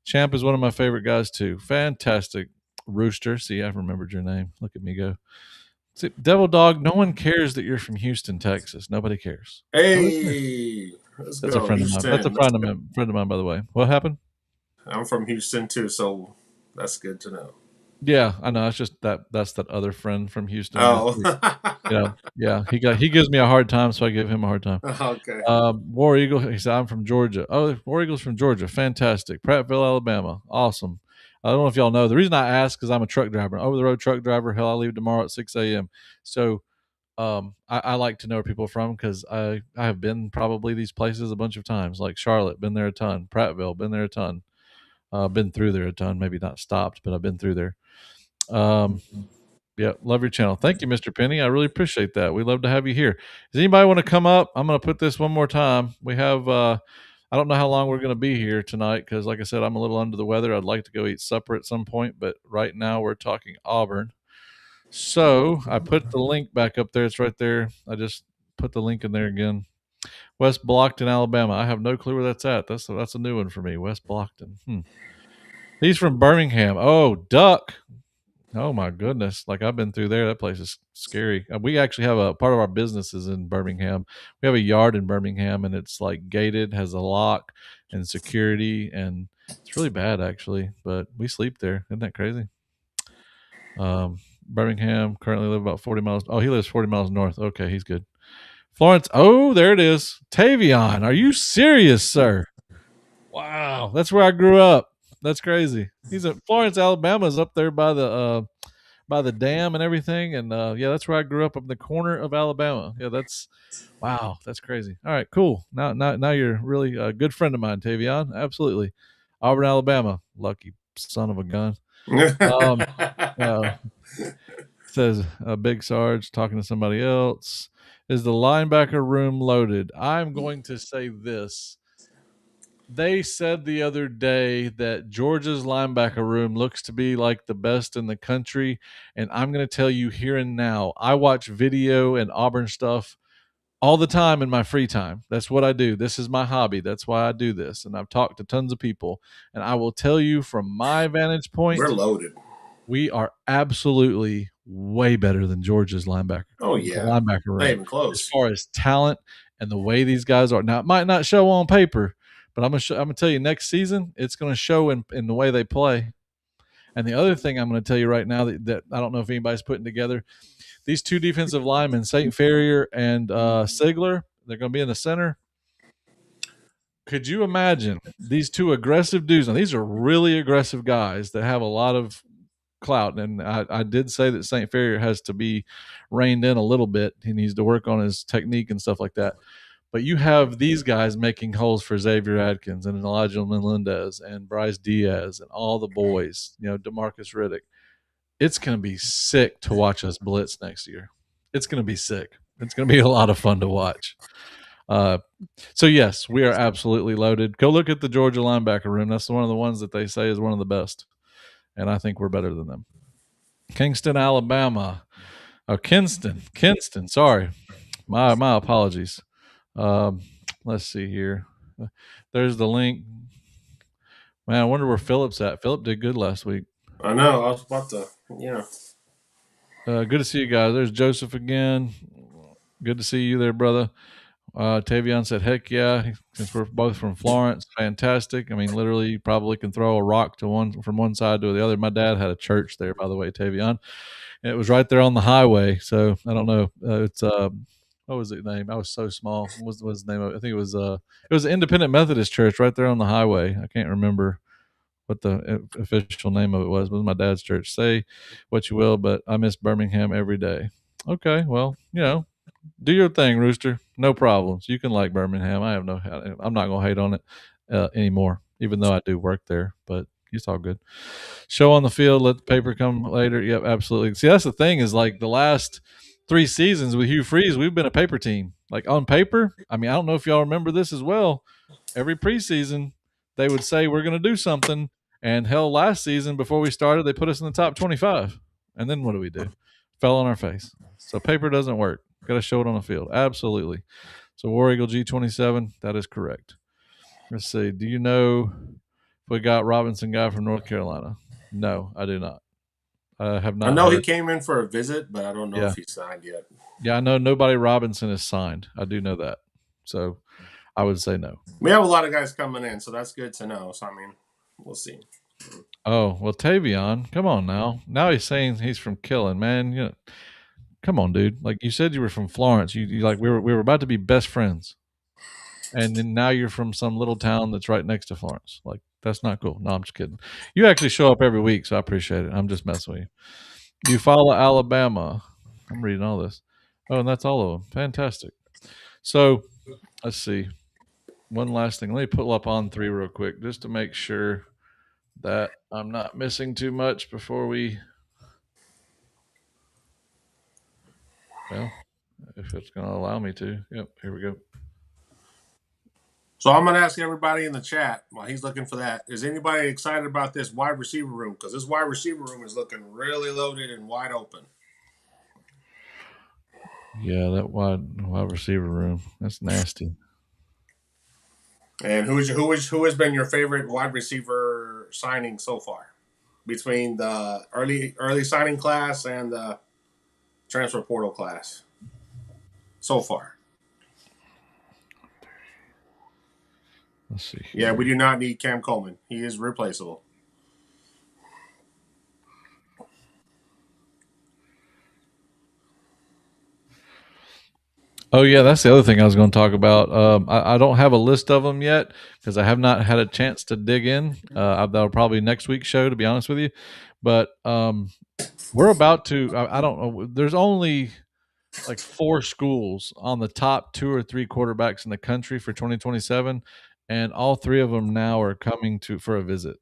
Champ is one of my favorite guys too. Fantastic. Rooster. See, I remembered your name. Look at me go. See, Devil Dog, no one cares that you're from Houston, Texas. Nobody cares. Nobody cares. Hey, let's That's a go, friend of mine. That's a Houston. friend of mine, by the way. What happened? I'm from Houston too, so that's good to know. Yeah, I know. It's just that's that other friend from Houston that Oh, yeah. He gives me a hard time, so I give him a hard time. okay. War Eagle, he said, I'm from Georgia. Oh, War Eagle's from Georgia. Fantastic. Prattville, Alabama. Awesome. I don't know if y'all know. The reason I ask is I'm a truck driver, over the road truck driver. Hell, I leave tomorrow at 6 a.m. So I like to know where people are from, because I have been probably these places a bunch of times, like Charlotte, been there a ton. Prattville, been there a ton. Been through there a ton. Maybe not stopped, but I've been through there. Um, Yeah, love your channel. Thank you, Mr. Penny. I really appreciate that. We love to have you here. Does anybody want to come up? I'm going to put this one more time. We have, I don't know how long we're going to be here tonight, because, like I said, I'm a little under the weather. I'd like to go eat supper at some point, but right now we're talking Auburn. So I put the link back up there. It's right there. I just put the link in there again. West Blockton, Alabama. I have no clue where that's at. That's a new one for me. West Blockton. He's from Birmingham. Oh, Duck. Oh my goodness! Like, I've been through there. That place is scary. We actually have a part of our business is in Birmingham. We have a yard in Birmingham, and it's like gated, has a lock and security, and it's really bad actually. But we sleep there. Isn't that crazy? Birmingham, currently live about 40 miles. Oh, he lives 40 miles north. Okay, he's good. Florence. Oh, there it is. Tavion, are you serious, sir? Wow, that's where I grew up. That's crazy. He's at Florence, Alabama. Is up there by the dam and everything. And yeah, that's where I grew up in the corner of Alabama. Yeah, that's wow, that's crazy. All right, cool. Now you're really a good friend of mine, Tavion. Absolutely. Auburn, Alabama. Lucky son of a gun. Um, uh, says Big Sarge talking to somebody else. Is the linebacker room loaded? I'm going to say this. They said the other day that Georgia's linebacker room looks to be like the best in the country. And I'm going to tell you here and now, I watch video and Auburn stuff all the time in my free time. That's what I do. This is my hobby. That's why I do this. And I've talked to tons of people. And I will tell you from my vantage We're point, loaded. we are absolutely way better than Georgia's Oh yeah, linebacker not room even as close. far as talent and the way these guys are. Now, it might not show on paper, but I'm gonna tell you, next season it's gonna show in the way they play. And the other thing I'm gonna tell you right now that I don't know if anybody's putting together, these two defensive linemen, Saint Ferrier and Sigler, they're gonna be in the center. Could you imagine these two aggressive dudes? Now, these are really aggressive guys that have a lot of clout. And I did say that St. Ferrier has to be reined in a little bit. He needs to work on his technique and stuff like that. But you have these guys making holes for Xavier Adkins and Elijah Melendez and Bryce Diaz and all the boys, DeMarcus Riddick. It's going to be sick to watch us blitz next year. It's going to be sick. It's going to be a lot of fun to watch. So, yes, we are absolutely loaded. Go look at the Georgia linebacker room. That's one of the ones that they say is one of the best. And I think we're better than them. Kingston, Alabama. Oh, Kinston. Sorry, my apologies. Let's see here. There's the link. Man, I wonder where Philip's at. Philip did good last week. I know. I was about to. Yeah. Good to see you guys. There's Joseph again. Good to see you there, brother. Tavion said, heck yeah, since we're both from Florence, fantastic. I mean, literally, you probably can throw a rock to one from one side to the other. My dad had a church there, by the way, Tavion. And it was right there on the highway. So I don't know. It's what was it name? I was so small. What was the name of it? I think it was an independent Methodist church right there on the highway. I can't remember what the official name of it was. It was my dad's church. Say what you will, but I miss Birmingham every day. Okay, well, do your thing, Rooster. No problems. You can like Birmingham. I have no. I'm not gonna hate on it anymore, even though I do work there. But it's all good. Show on the field. Let the paper come later. Yep, absolutely. See, that's the thing is like the last 3 seasons with Hugh Freeze, we've been a paper team. Like on paper, I mean, I don't know if y'all remember this as well. Every preseason, they would say we're going to do something, and hell, last season before we started, they put us in the top 25, and then what do? Fell on our face. So paper doesn't work. Got to show it on the field. Absolutely. So War Eagle G27, that is correct. Let's see. Do you know if we got Robinson guy from North Carolina? No, I do not. I have I not know he heard. came in for a visit, but I don't know Yeah. if he signed yet. Yeah, I know nobody Robinson is signed. I do know that. So I would say no. We have a lot of guys coming in, so that's good to know. So, I mean, we'll see. Oh, well, Tavion, come on now. Now he's saying he's from Killen, man. Come on, dude. Like you said you were from Florence. You like we were about to be best friends. And then now you're from some little town that's right next to Florence. Like that's not cool. No, I'm just kidding. You actually show up every week, so I appreciate it. I'm just messing with you. You follow Alabama. I'm reading all this. Oh, and that's all of them. Fantastic. So let's see. One last thing. Let me pull up on three real quick just to make sure that I'm not missing too much before we. Well, if it's going to allow me to. Yep, here we go. So I'm going to ask everybody in the chat while he's looking for that. Is anybody excited about this wide receiver room? Because this wide receiver room is looking really loaded and wide open. Yeah, that wide receiver room. That's nasty. And who has been your favorite wide receiver signing so far, between the early signing class and the transfer portal class so far? Let's see. Yeah, we do not need Cam Coleman. He is replaceable. Oh yeah, that's the other thing I was going to talk about. I don't have a list of them yet because I have not had a chance to dig in. That'll probably next week's show, to be honest with you. But we're about to. I don't know. There's only like 4 schools on the top 2 or 3 quarterbacks in the country for 2027, and all 3 of them now are coming for a visit.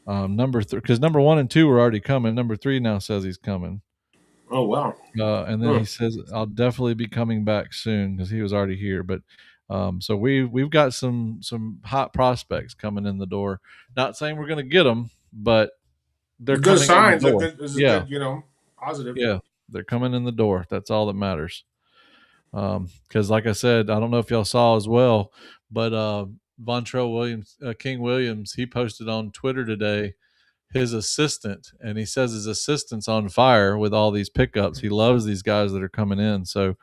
Number 3, because number 1 and 2 were already coming. Number 3 now says he's coming. Oh wow! And then he says I'll definitely be coming back soon because he was already here. But so we've got some hot prospects coming in the door. Not saying we're going to get them, but they're Good coming in the signs. door. This is Yeah, good, positive. yeah, they're coming in the door. That's all that matters. Because like I said, I don't know if y'all saw as well, but Vontrell Williams, King Williams, he posted on Twitter today his assistant, and he says his assistant's on fire with all these pickups. He loves these guys that are coming in. So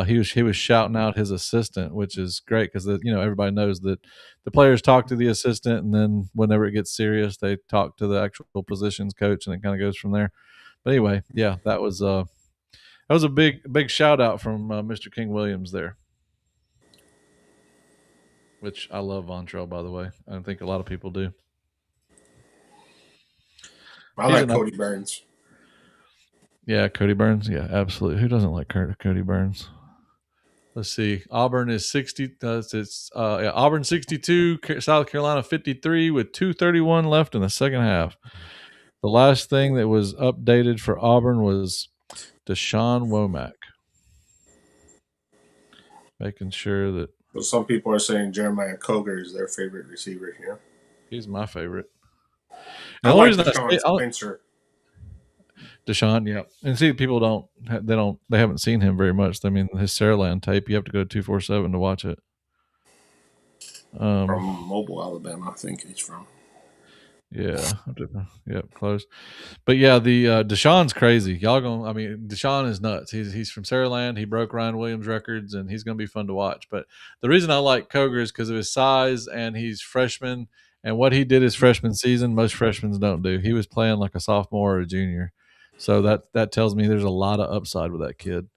he was shouting out his assistant, which is great because everybody knows that the players talk to the assistant, and then whenever it gets serious, they talk to the actual positions coach, and it kind of goes from there. But anyway, yeah, that was a big shout out from Mr. King Williams there. Which I love Vontrell, by the way. I think a lot of people do. I like Cody Burns. Yeah, Cody Burns. Yeah, absolutely. Who doesn't like Cody Burns? Let's see. Auburn is 60. Auburn 62, South Carolina 53 with 2:31 left in the second half. The last thing that was updated for Auburn was Deshaun Womack. Making sure that. Well, some people are saying Jeremiah Coger is their favorite receiver here. He's my favorite. I like Deshaun Spencer. Deshaun, yeah, and see, people they haven't seen him very much. I mean, his Saraland tape, you have to go to 247 to watch it. From Mobile, Alabama, I think he's from. Yeah. Yep. Close. But yeah, the Deshaun's crazy. Y'all gonna? I mean, Deshaun is nuts. He's from Saraland. He broke Ryan Williams records, and he's gonna be fun to watch. But the reason I like Koger is because of his size, and he's freshman. And what he did his freshman season, most freshmen don't do. He was playing like a sophomore or a junior, so that tells me there's a lot of upside with that kid.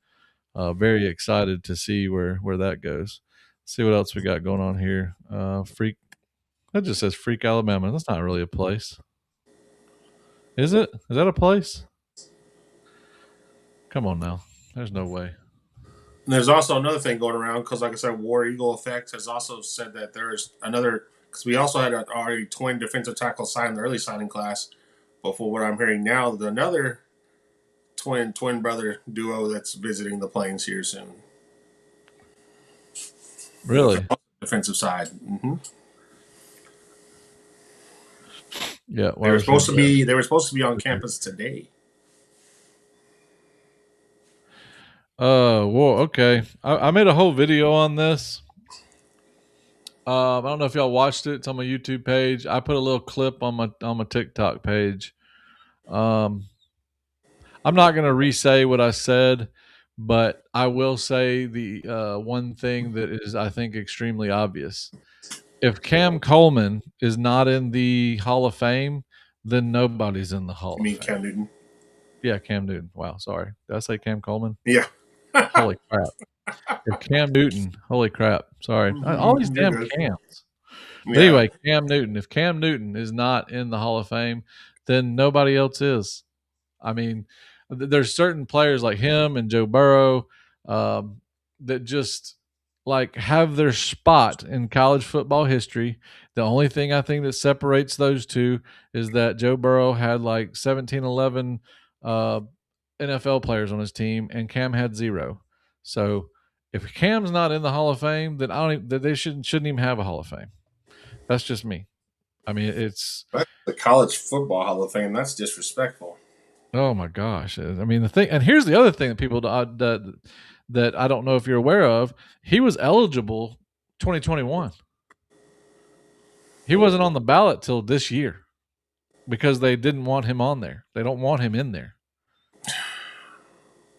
Very excited to see where that goes. See what else we got going on here. Freak. That just says Freak, Alabama. That's not really a place. Is it? Is that a place? Come on now. There's no way. And there's also another thing going around because, like I said, War Eagle Effect has also said that there's another because we also had already twin defensive tackle signed in the early signing class. But for what I'm hearing now, there's another twin brother duo that's visiting the plains here soon. Really? Defensive side. Mm-hmm. Yeah. They were supposed to be. They were supposed to be on campus today. Well, okay. I made a whole video on this. I don't know if y'all watched it. It's on my YouTube page. I put a little clip on my TikTok page. I'm not gonna re-say what I said, but I will say the one thing that is I think extremely obvious. If Cam Coleman is not in the Hall of Fame, then nobody's in the Hall You mean of Fame. Cam Newton? Yeah, Cam Newton. Wow, sorry. Did I say Cam Coleman? Yeah. Holy crap. If Cam Newton, holy crap. Sorry. All these damn good. Cams. Yeah. But anyway, Cam Newton. If Cam Newton is not in the Hall of Fame, then nobody else is. I mean, there's certain players like him and Joe Burrow that just like have their spot in college football history. The only thing I think that separates those two is that Joe Burrow had like 17, 11 NFL players on his team, and Cam had 0. So if Cam's not in the Hall of Fame, then they shouldn't even have a Hall of Fame. That's just me. I mean, it's the College Football Hall of Fame. That's disrespectful. oh my gosh. I mean, the thing, and here's the other thing that people that I don't know if you're aware of. He was eligible 2021. He wasn't on the ballot till this year because they didn't want him on there. They don't want him in there.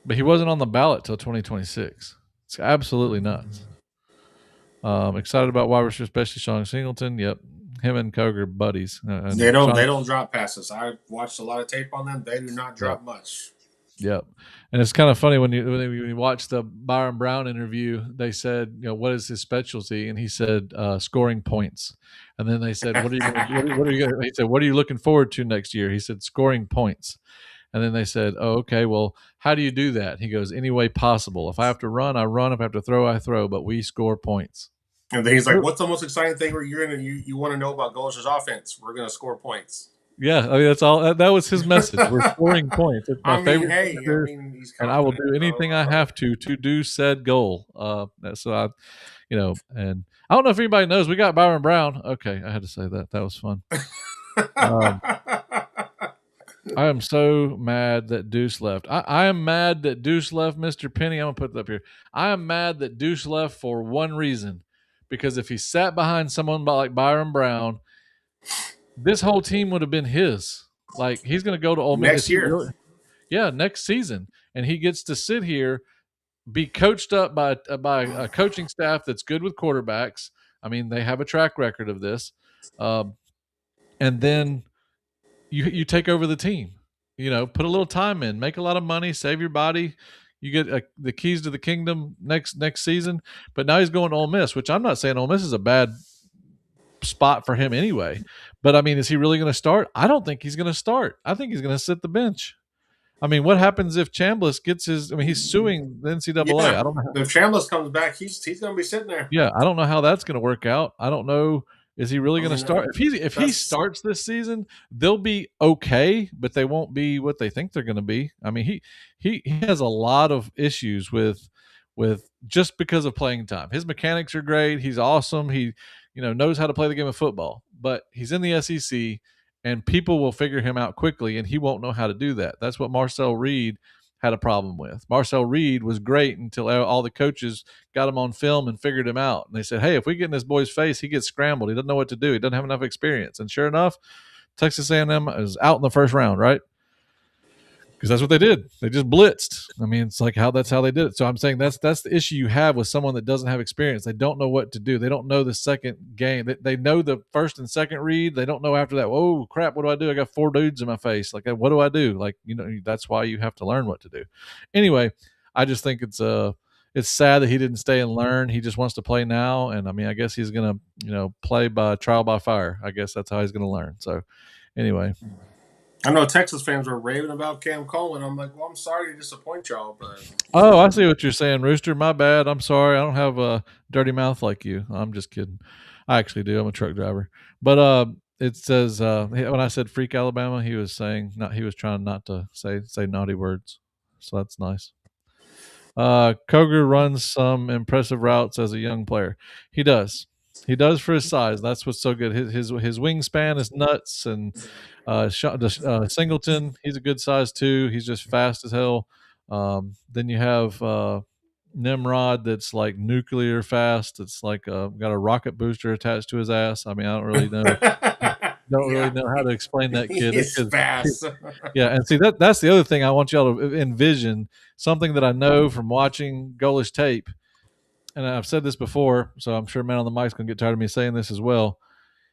But he wasn't on the ballot till 2026. It's absolutely nuts. Excited about wide receiver, especially Sean Singleton. Yep, him and Koger buddies. They don't drop passes. I watched a lot of tape on them. They do not drop much. Yep, and it's kind of funny when you watch the Byron Brown interview. They said, what is his specialty? And he said, scoring points. And then they said, what are you? He said, what are you looking forward to next year? He said, scoring points. And then they said, oh, okay, well, how do you do that? He goes, any way possible. If I have to run, I run. If I have to throw, I throw. But we score points. And then he's like, what's the most exciting thing where you want to know about Gosher's offense? We're going to score points. Yeah, I mean, that's all. That was his message. We're scoring points. It's my favorite. And I will do anything I have to do said goal. So I, and I don't know if anybody knows, we got Byron Brown. Okay, I had to say that. That was fun. I am so mad that Deuce left. I am mad that Deuce left, Mr. Penny. I'm going to put it up here. I am mad that Deuce left for one reason. Because if he sat behind someone like Byron Brown, this whole team would have been his. Like, he's going to go to Ole Miss next year. Yeah, next season. And he gets to sit here, be coached up by a coaching staff that's good with quarterbacks. I mean, they have a track record of this. And then you take over the team, put a little time in, make a lot of money, save your body. You get the keys to the kingdom next season. But now he's going to Ole Miss, which I'm not saying Ole Miss is a bad spot for him anyway. But I mean, is he really going to start? I don't think he's going to start. I think he's going to sit the bench. I mean, what happens if Chambliss gets his? I mean, he's suing the NCAA. Yeah, I don't know. If Chambliss comes back, he's going to be sitting there. Yeah, I don't know how that's going to work out. I don't know. Is he really going to start? If he starts this season, they'll be okay, but they won't be what they think they're going to be. I mean, he has a lot of issues with just because of playing time. His mechanics are great. He's awesome. He knows how to play the game of football, but he's in the SEC, and people will figure him out quickly, and he won't know how to do that. That's what Marcel Reed had a problem with. Marcel Reed was great until all the coaches got him on film and figured him out. And they said, hey, if we get in this boy's face, he gets scrambled. He doesn't know what to do. He doesn't have enough experience. And sure enough, Texas A&M is out in the first round, right? Because that's what they did. They just blitzed. I mean, it's like that's how they did it. So I'm saying that's the issue you have with someone that doesn't have experience. They don't know what to do. They don't know the second game. They know the first and second read. They don't know after that. Oh crap! What do I do? I got 4 dudes in my face. Like, what do I do? Like, that's why you have to learn what to do. Anyway, I just think it's sad that he didn't stay and learn. He just wants to play now, and I mean, I guess he's gonna play by trial by fire. I guess that's how he's gonna learn. So anyway. I know Texas fans were raving about Cam Coleman. I'm like, well, I'm sorry to disappoint y'all, but Oh, I see what you're saying, Rooster. My bad. I'm sorry. I don't have a dirty mouth like you. I'm just kidding. I actually do. I'm a truck driver. But it says when I said freak Alabama, he was saying not. He was trying not to say naughty words. So that's nice. Koger runs some impressive routes as a young player. He does. He does for his size. That's what's so good. His wingspan is nuts. And Singleton, he's a good size too. He's just fast as hell. Then you have Nimrod, that's like nuclear fast. It's like got a rocket booster attached to his ass. I mean, I don't really know. Don't really know how to explain that kid. He's fast. Yeah, and see that's the other thing I want y'all to envision, something that I know from watching Golish tape, and I've said this before, so I'm sure Man on the Mic's gonna get tired of me saying this as well.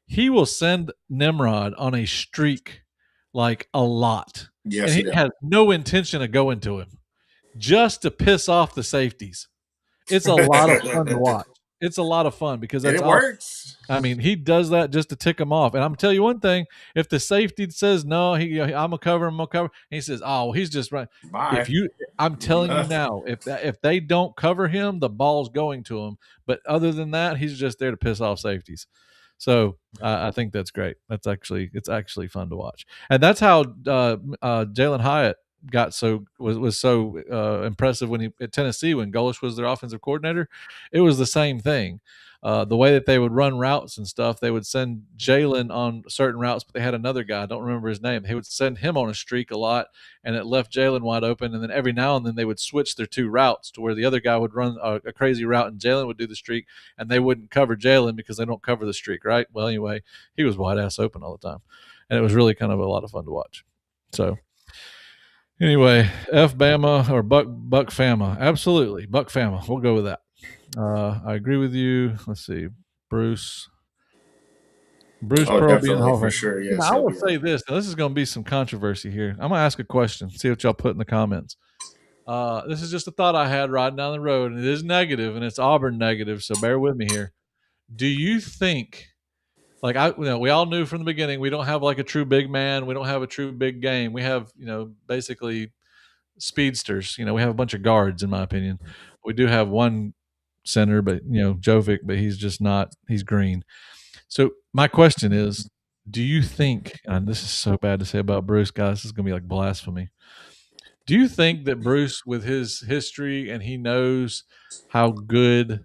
He will send Nimrod on a streak like a lot. Yes, and he has no intention of going to him, just to piss off the safeties. It's a lot of fun to watch. It's a lot of fun because it works. I mean, he does that just to tick him off. And I'm tell you one thing: if the safety says no, I'm gonna cover him. I'm gonna cover. And he says, "Oh, he's just right." Bye. I'm telling you now, if they don't cover him, the ball's going to him. But other than that, he's just there to piss off safeties. So I think that's great. It's actually fun to watch, and that's how Jalen Hyatt was so impressive when he at Tennessee when Golish was their offensive coordinator. It was the same thing. The way that they would run routes and stuff, they would send Jalen on certain routes, but they had another guy, I don't remember his name. They would send him on a streak a lot, and it left Jalen wide open. And then every now and then they would switch their 2 routes to where the other guy would run a crazy route and Jalen would do the streak, and they wouldn't cover Jalen because they don't cover the streak, right? Well, anyway, he was wide ass open all the time, and it was really kind of a lot of fun to watch. So anyway, F Bama or Buck Fama. Absolutely. Buck Fama. We'll go with that. I agree with you. Let's see. Bruce Pearl being Hall for sure. Yes. I will say this. Now, this is going to be some controversy here. I'm going to ask a question. See what y'all put in the comments. This is just a thought I had riding down the road, and it is negative, and it's Auburn negative, so bear with me here. Do you think, like we all knew from the beginning, we don't have like a true big man. We don't have a true big game. We have, basically speedsters. We have a bunch of guards, in my opinion. We do have one center, but Jovic, but he's just not. He's green. So my question is, do you think? And this is so bad to say about Bruce, guys. This is going to be like blasphemy. Do you think that Bruce, with his history and he knows how good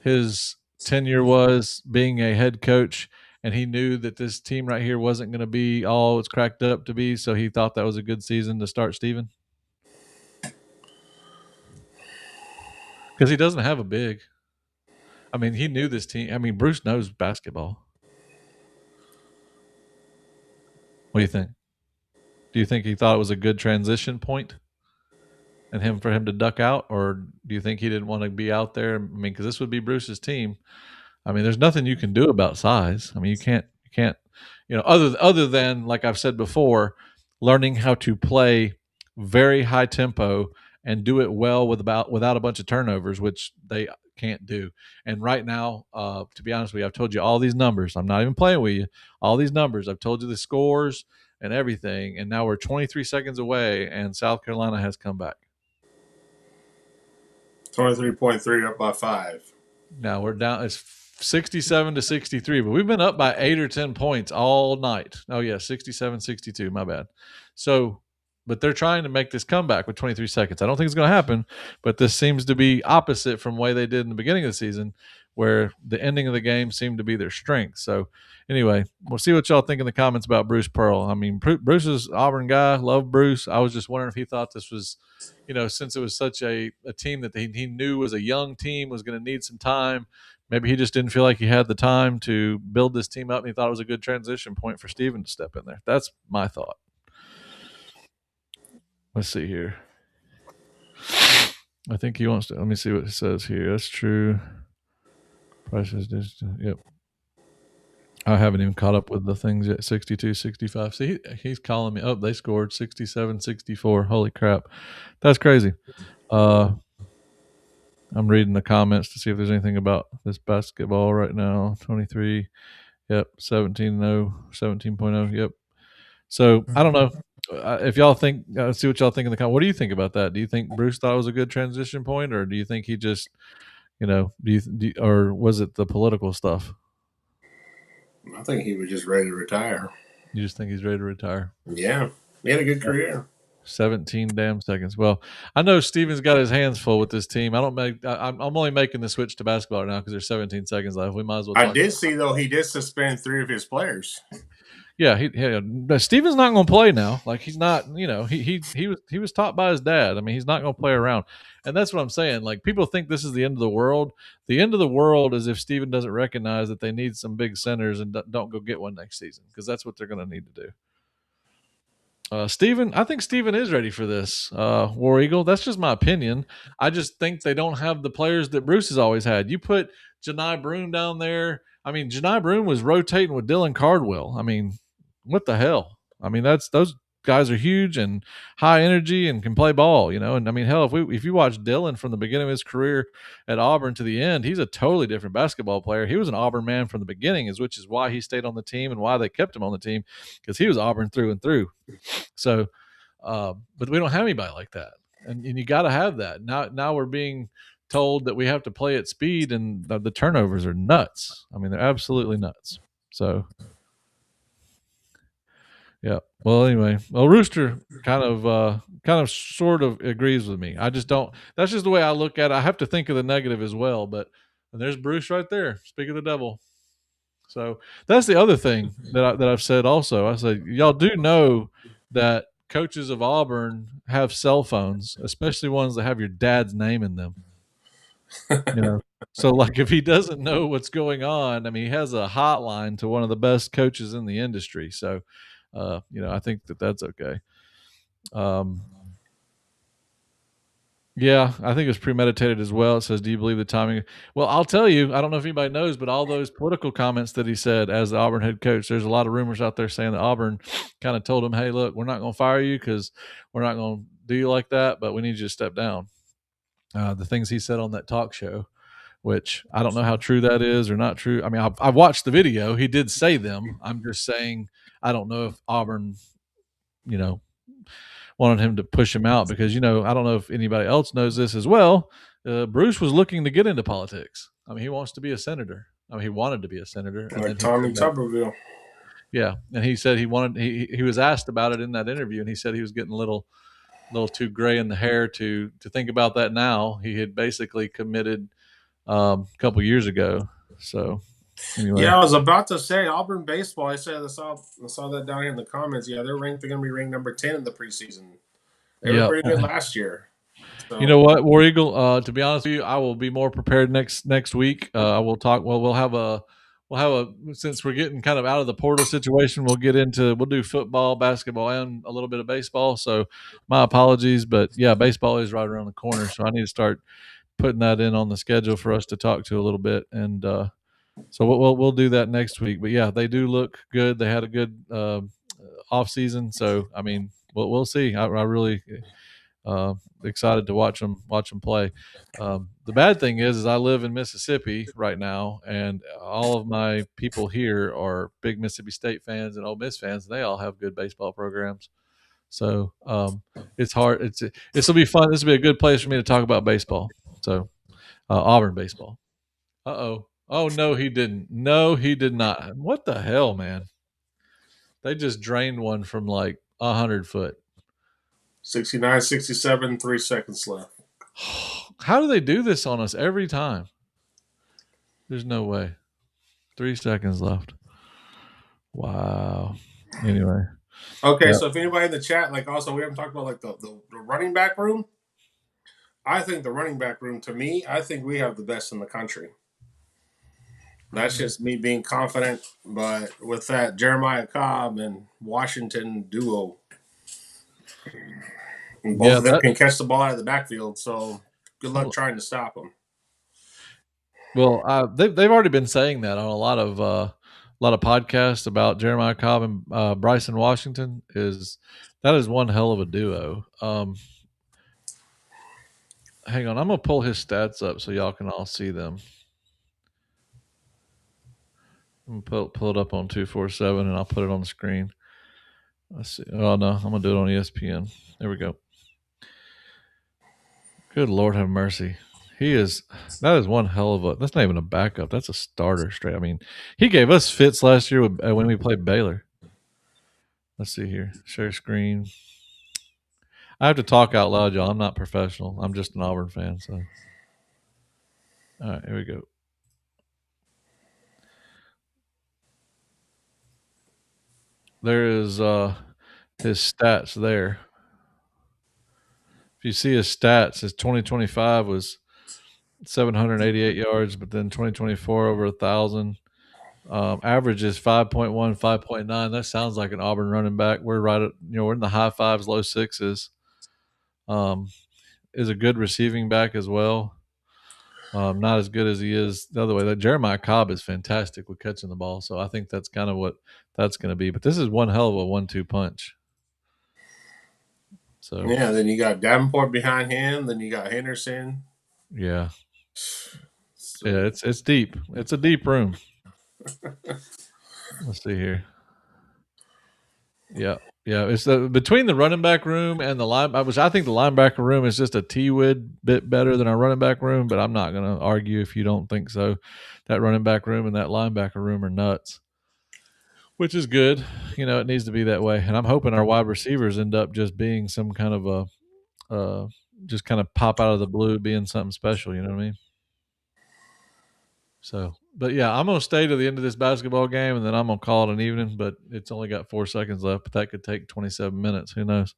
his tenure was being a head coach, and he knew that this team right here wasn't going to be all it's cracked up to be, so he thought that was a good season to start Steven? Because he doesn't have a big. I mean, he knew this team. I mean, Bruce knows basketball. What do you think? Do you think he thought it was a good transition point and for him to duck out? Or do you think he didn't want to be out there? I mean, because this would be Bruce's team. I mean, there's nothing you can do about size. I mean, you can't, other than, like I've said before, learning how to play very high tempo and do it well without a bunch of turnovers, which they can't do. And right now, to be honest with you, I've told you all these numbers. I'm not even playing with you. All these numbers. I've told you the scores and everything. And now we're 23 seconds away, and South Carolina has come back. 23.3 up by 5. Now we're down. It's 67-63, but we've been up by 8 or 10 points all night. Oh yeah, 67-62. My bad. So, but they're trying to make this comeback with 23 seconds. I don't think it's going to happen, but this seems to be opposite from the way they did in the beginning of the season, where the ending of the game seemed to be their strength. So anyway, we'll see what y'all think in the comments about Bruce Pearl. I mean, Bruce is an Auburn guy. Love Bruce. I was just wondering if he thought this was, since it was such a team that he knew was a young team, was going to need some time. maybe he just didn't feel like he had the time to build this team up, and he thought it was a good transition point for Steven to step in there. That's my thought. Let's see here. I think he wants to. Let me see what it says here. That's true. Prices. Yep. I haven't even caught up with the things yet. 62, 65. See, he's calling me up. They scored 67, 64. Holy crap. That's crazy. I'm reading the comments to see if there's anything about this basketball right now. 23. Yep. 17.0. 17.0. Yep. So I don't know. If y'all think, see what y'all think in the comments. What do you think about that? Do you think Bruce thought it was a good transition point, or do you think he just, or was it the political stuff? I think he was just ready to retire. You just think he's ready to retire? Yeah, he had a good career. 17 damn seconds. Well, I know Steven's got his hands full with this team. I'm only making the switch to basketball right now because there's 17 seconds left. We might as well I talk. did see though he did suspend 3 of his players. Yeah, Steven's not going to play now. Like he's not, he was taught by his dad. I mean, he's not going to play around, and that's what I'm saying. Like people think this is the end of the world. The end of the world is if Steven doesn't recognize that they need some big centers and don't go get one next season, because that's what they're going to need to do. Steven, I think Steven is ready for this. War Eagle. That's just my opinion. I just think they don't have the players that Bruce has always had. You put Johni Broome down there. I mean, Johni Broome was rotating with Dylan Cardwell. I mean, what the hell? I mean, those guys are huge and high energy and can play ball, And I mean, hell, if you watch Dylan from the beginning of his career at Auburn to the end, he's a totally different basketball player. He was an Auburn man from the beginning, which is why he stayed on the team and why they kept him on the team, because he was Auburn through and through. So, but we don't have anybody like that, and you got to have that. Now we're being told that we have to play at speed, and the turnovers are nuts. I mean, they're absolutely nuts. So, yeah. Well, anyway, Rooster kind of sort of agrees with me. I just don't. That's just the way I look at it. I have to think of the negative as well. But and there's Bruce right there. Speak of the devil. So that's the other thing that I've said also. I said, y'all do know that coaches of Auburn have cell phones, especially ones that have your dad's name in them. So like if he doesn't know what's going on, I mean, he has a hotline to one of the best coaches in the industry. So, I think that's okay. Yeah, I think it was premeditated as well. It says, do you believe the timing? Well, I'll tell you, I don't know if anybody knows, but all those political comments that he said as the Auburn head coach, there's a lot of rumors out there saying that Auburn kind of told him, hey, look, we're not going to fire you because we're not going to do you like that, but we need you to step down. The things he said on that talk show, which I don't know how true that is or not true. I mean, I've watched the video. He did say them. I'm just saying I don't know if Auburn, wanted him to push him out because, I don't know if anybody else knows this as well. Bruce was looking to get into politics. I mean, he wants to be a senator. I mean, he wanted to be a senator. And like Tommy Tuberville. Yeah. And he said he was asked about it in that interview, and he said he was getting a little too gray in the hair to think about that now. He had basically committed a couple years ago. So anyway. Yeah, I was about to say Auburn baseball. I saw that down here in the comments. Yeah, they're going to be ranked number 10 in the preseason. They were pretty good last year. So. You know what, War Eagle? To be honest with you, I will be more prepared next week. I will talk. Well, we'll have a since we're getting kind of out of the portal situation, we'll do football, basketball, and a little bit of baseball. So my apologies, but yeah, baseball is right around the corner, so I need to start putting that in on the schedule for us to talk to a little bit, and so we'll do that next week. But yeah, they do look good. They had a good off season, so I mean, we'll see. I really excited to watch them play. The bad thing is I live in Mississippi right now, and all of my people here are big Mississippi State fans and Ole Miss fans, and they all have good baseball programs. So it's hard. This will be fun. This will be a good place for me to talk about baseball. So Auburn baseball. Oh no, he didn't. No, he did not. What the hell, man? They just drained one from like 100 foot. 69, 67, 3 seconds left. How do they do this on us every time? There's no way. 3 seconds left. Wow. Anyway. Okay, so if anybody in the chat, like also we haven't talked about like the running back room. I think the running back room, to me, I think we have the best in the country. That's just me being confident. But with that Jeremiah Cobb and Washington duo, and both Yeah, of them can catch the ball out of the backfield. So good luck well, trying to stop them. they've already been saying that on a lot of podcasts about Jeremiah Cobb and Bryson Washington. That is one hell of a duo. Hang on, I'm gonna pull his stats up so y'all can all see them. I'm gonna pull it up on 247 and I'll put it on the screen. Let's see. Oh no, I'm gonna do it on ESPN. There we go. Good Lord have mercy. That is one hell of a. That's not even a backup. That's a starter straight. I mean, he gave us fits last year when we played Baylor. Let's see here. Share screen. I have to talk out loud, y'all. I'm not professional. I'm just an Auburn fan. So, all right, here we go. There is his stats there. If you see his stats, his 2025 was 788 yards, but then 2024 over 1,000. Average is 5.1, 5.9. That sounds like an Auburn running back. We're right at, we're in the high fives, low sixes. Um, is a good receiving back as well. Not as good as he is the other way. That Jeremiah Cobb is fantastic with catching the ball. So I think that's kind of what that's going to be. But this is one hell of a 1-2 punch. So Yeah, then you got Davenport behind him. Then you got Henderson. yeah, So, yeah, it's deep. It's a deep room. Let's see here. Yeah, yeah. It's between the running back room and the line. I think the linebacker room is just a T-Wid bit better than our running back room. But I'm not going to argue if you don't think so. That running back room and that linebacker room are nuts, which is good. It needs to be that way. And I'm hoping our wide receivers end up just being some kind of just kind of pop out of the blue, being something special. You know what I mean? So, but yeah, I'm gonna stay to the end of this basketball game, and then I'm gonna call it an evening. But it's only got 4 seconds left, but that could take 27 minutes. Who knows?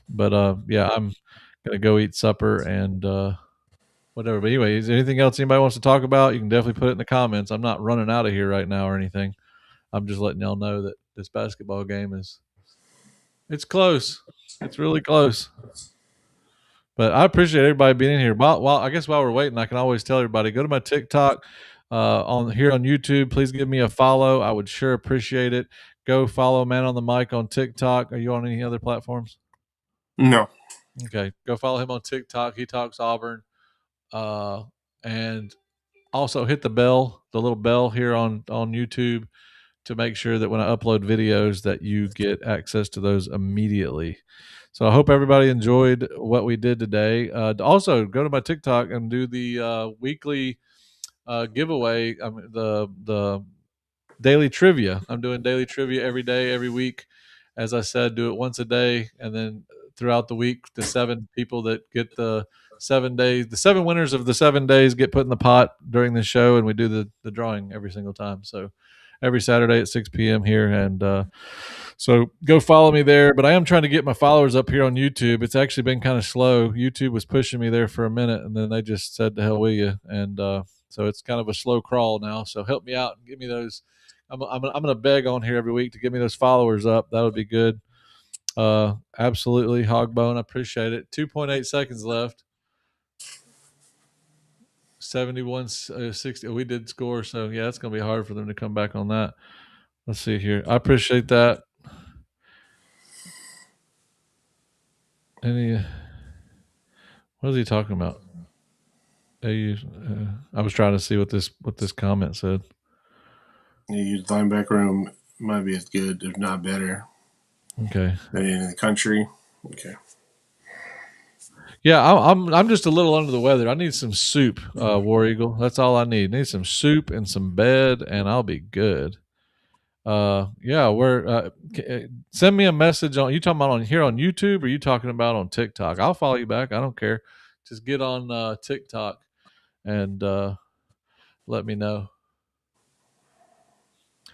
But yeah, I'm gonna go eat supper and whatever. But anyway, is there anything else anybody wants to talk about? You can definitely put it in the comments. I'm not running out of here right now or anything. I'm just letting y'all know that this basketball game it's close. It's really close. But I appreciate everybody being in here. I guess while we're waiting, I can always tell everybody go to my TikTok on here on YouTube. Please give me a follow. I would sure appreciate it. Go follow Man on the Mic on TikTok. Are you on any other platforms? no. Okay, go follow him on TikTok. He talks Auburn, and also hit the little bell here on YouTube to make sure that when I upload videos that you get access to those immediately. So I hope everybody enjoyed what we did today. Also, go to my TikTok and do the weekly giveaway. I mean, the daily trivia. I'm doing daily trivia every day, every week. As I said, do it once a day, and then throughout the week, the 7 people that get the 7 days, the 7 winners of the 7 days get put in the pot during the show, and we do the drawing every single time. So every Saturday at 6 p.m. here, and so go follow me there. But I am trying to get my followers up here on YouTube. It's actually been kind of slow. YouTube was pushing me there for a minute, and then they just said, "To hell with you," and so it's kind of a slow crawl now. So help me out and give me those. I'm going to beg on here every week to give me those followers up. That would be good. Absolutely, Hogbone. I appreciate it. 2.8 seconds left. 71 60. We did score, so yeah, it's going to be hard for them to come back on that. Let's see here. I appreciate that. Any? What is he talking about? I was trying to see what this comment said. The linebacker room might be as good, if not better, Okay. than in the country. Okay. Yeah, I'm just a little under the weather. I need some soup, War Eagle. That's all I need. Need some soup and some bed, and I'll be good. Yeah, send me a message on. You talking about on here on YouTube, or you talking about on TikTok? I'll follow you back. I don't care. Just get on TikTok and let me know.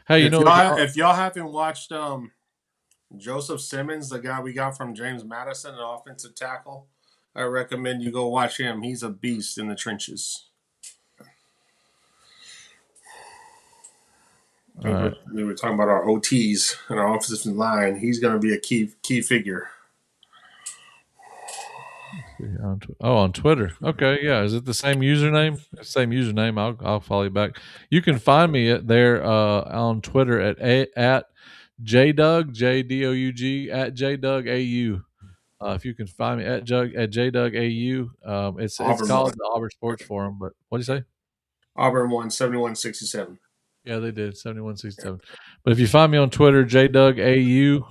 Hey, If if y'all haven't watched Joseph Simmons, the guy we got from James Madison, an offensive tackle, I recommend you go watch him. He's a beast in the trenches. All right. We were talking about our OTs and our offensive line. He's going to be a key figure. On Twitter. Okay, yeah. Is it the same username? Same username. I'll follow you back. You can find me there on Twitter at JDoug JDoug at JDougAU. If you can find me at JDougAU, it's Auburn called won. the Auburn Sports Forum. But what do you say? Auburn won 71-67. Yeah, they did 71-67. But if you find me on Twitter, JDougAU,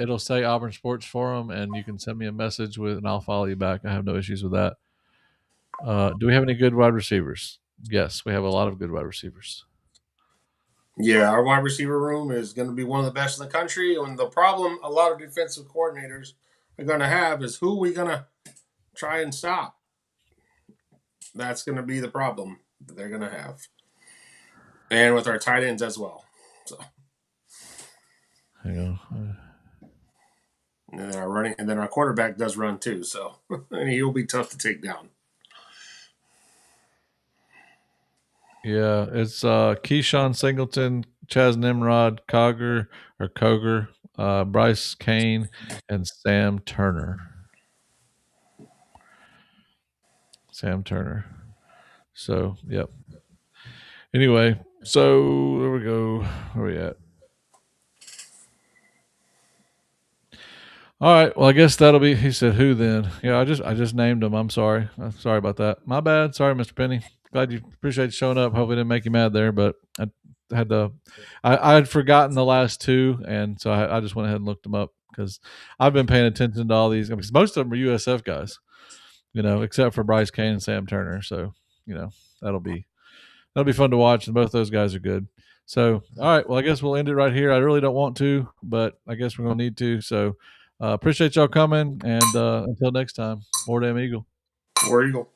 it'll say Auburn Sports Forum, and you can send me a message and I'll follow you back. I have no issues with that. Do we have any good wide receivers? Yes, we have a lot of good wide receivers. Yeah, our wide receiver room is going to be one of the best in the country. And the problem a lot of defensive coordinators are going to have is who are we going to try and stop? That's going to be the problem that they're going to have. And with our tight ends as well. So. Hang on. And then our quarterback does run too. So and he'll be tough to take down. Yeah, it's Keyshawn Singleton, Chaz Nimrod, Coger, Bryce Kane, and Sam Turner. So, yep. Anyway, so there we go. Where are we at? All right. Well, I guess that'll be. He said, "Who then?" Yeah, I just named him. I'm sorry. Sorry about that. My bad. Sorry, Mr. Penny. Glad you appreciate you showing up. Hopefully, didn't make you mad there, but I had to. I had forgotten the last two, and so I just went ahead and looked them up because I've been paying attention to all these. Because most of them are USF guys, except for Bryce Kane and Sam Turner. So that'll be fun to watch, and both those guys are good. So, all right. Well, I guess we'll end it right here. I really don't want to, but I guess we're going to need to. So, appreciate y'all coming. And until next time, more damn Eagle. War Eagle.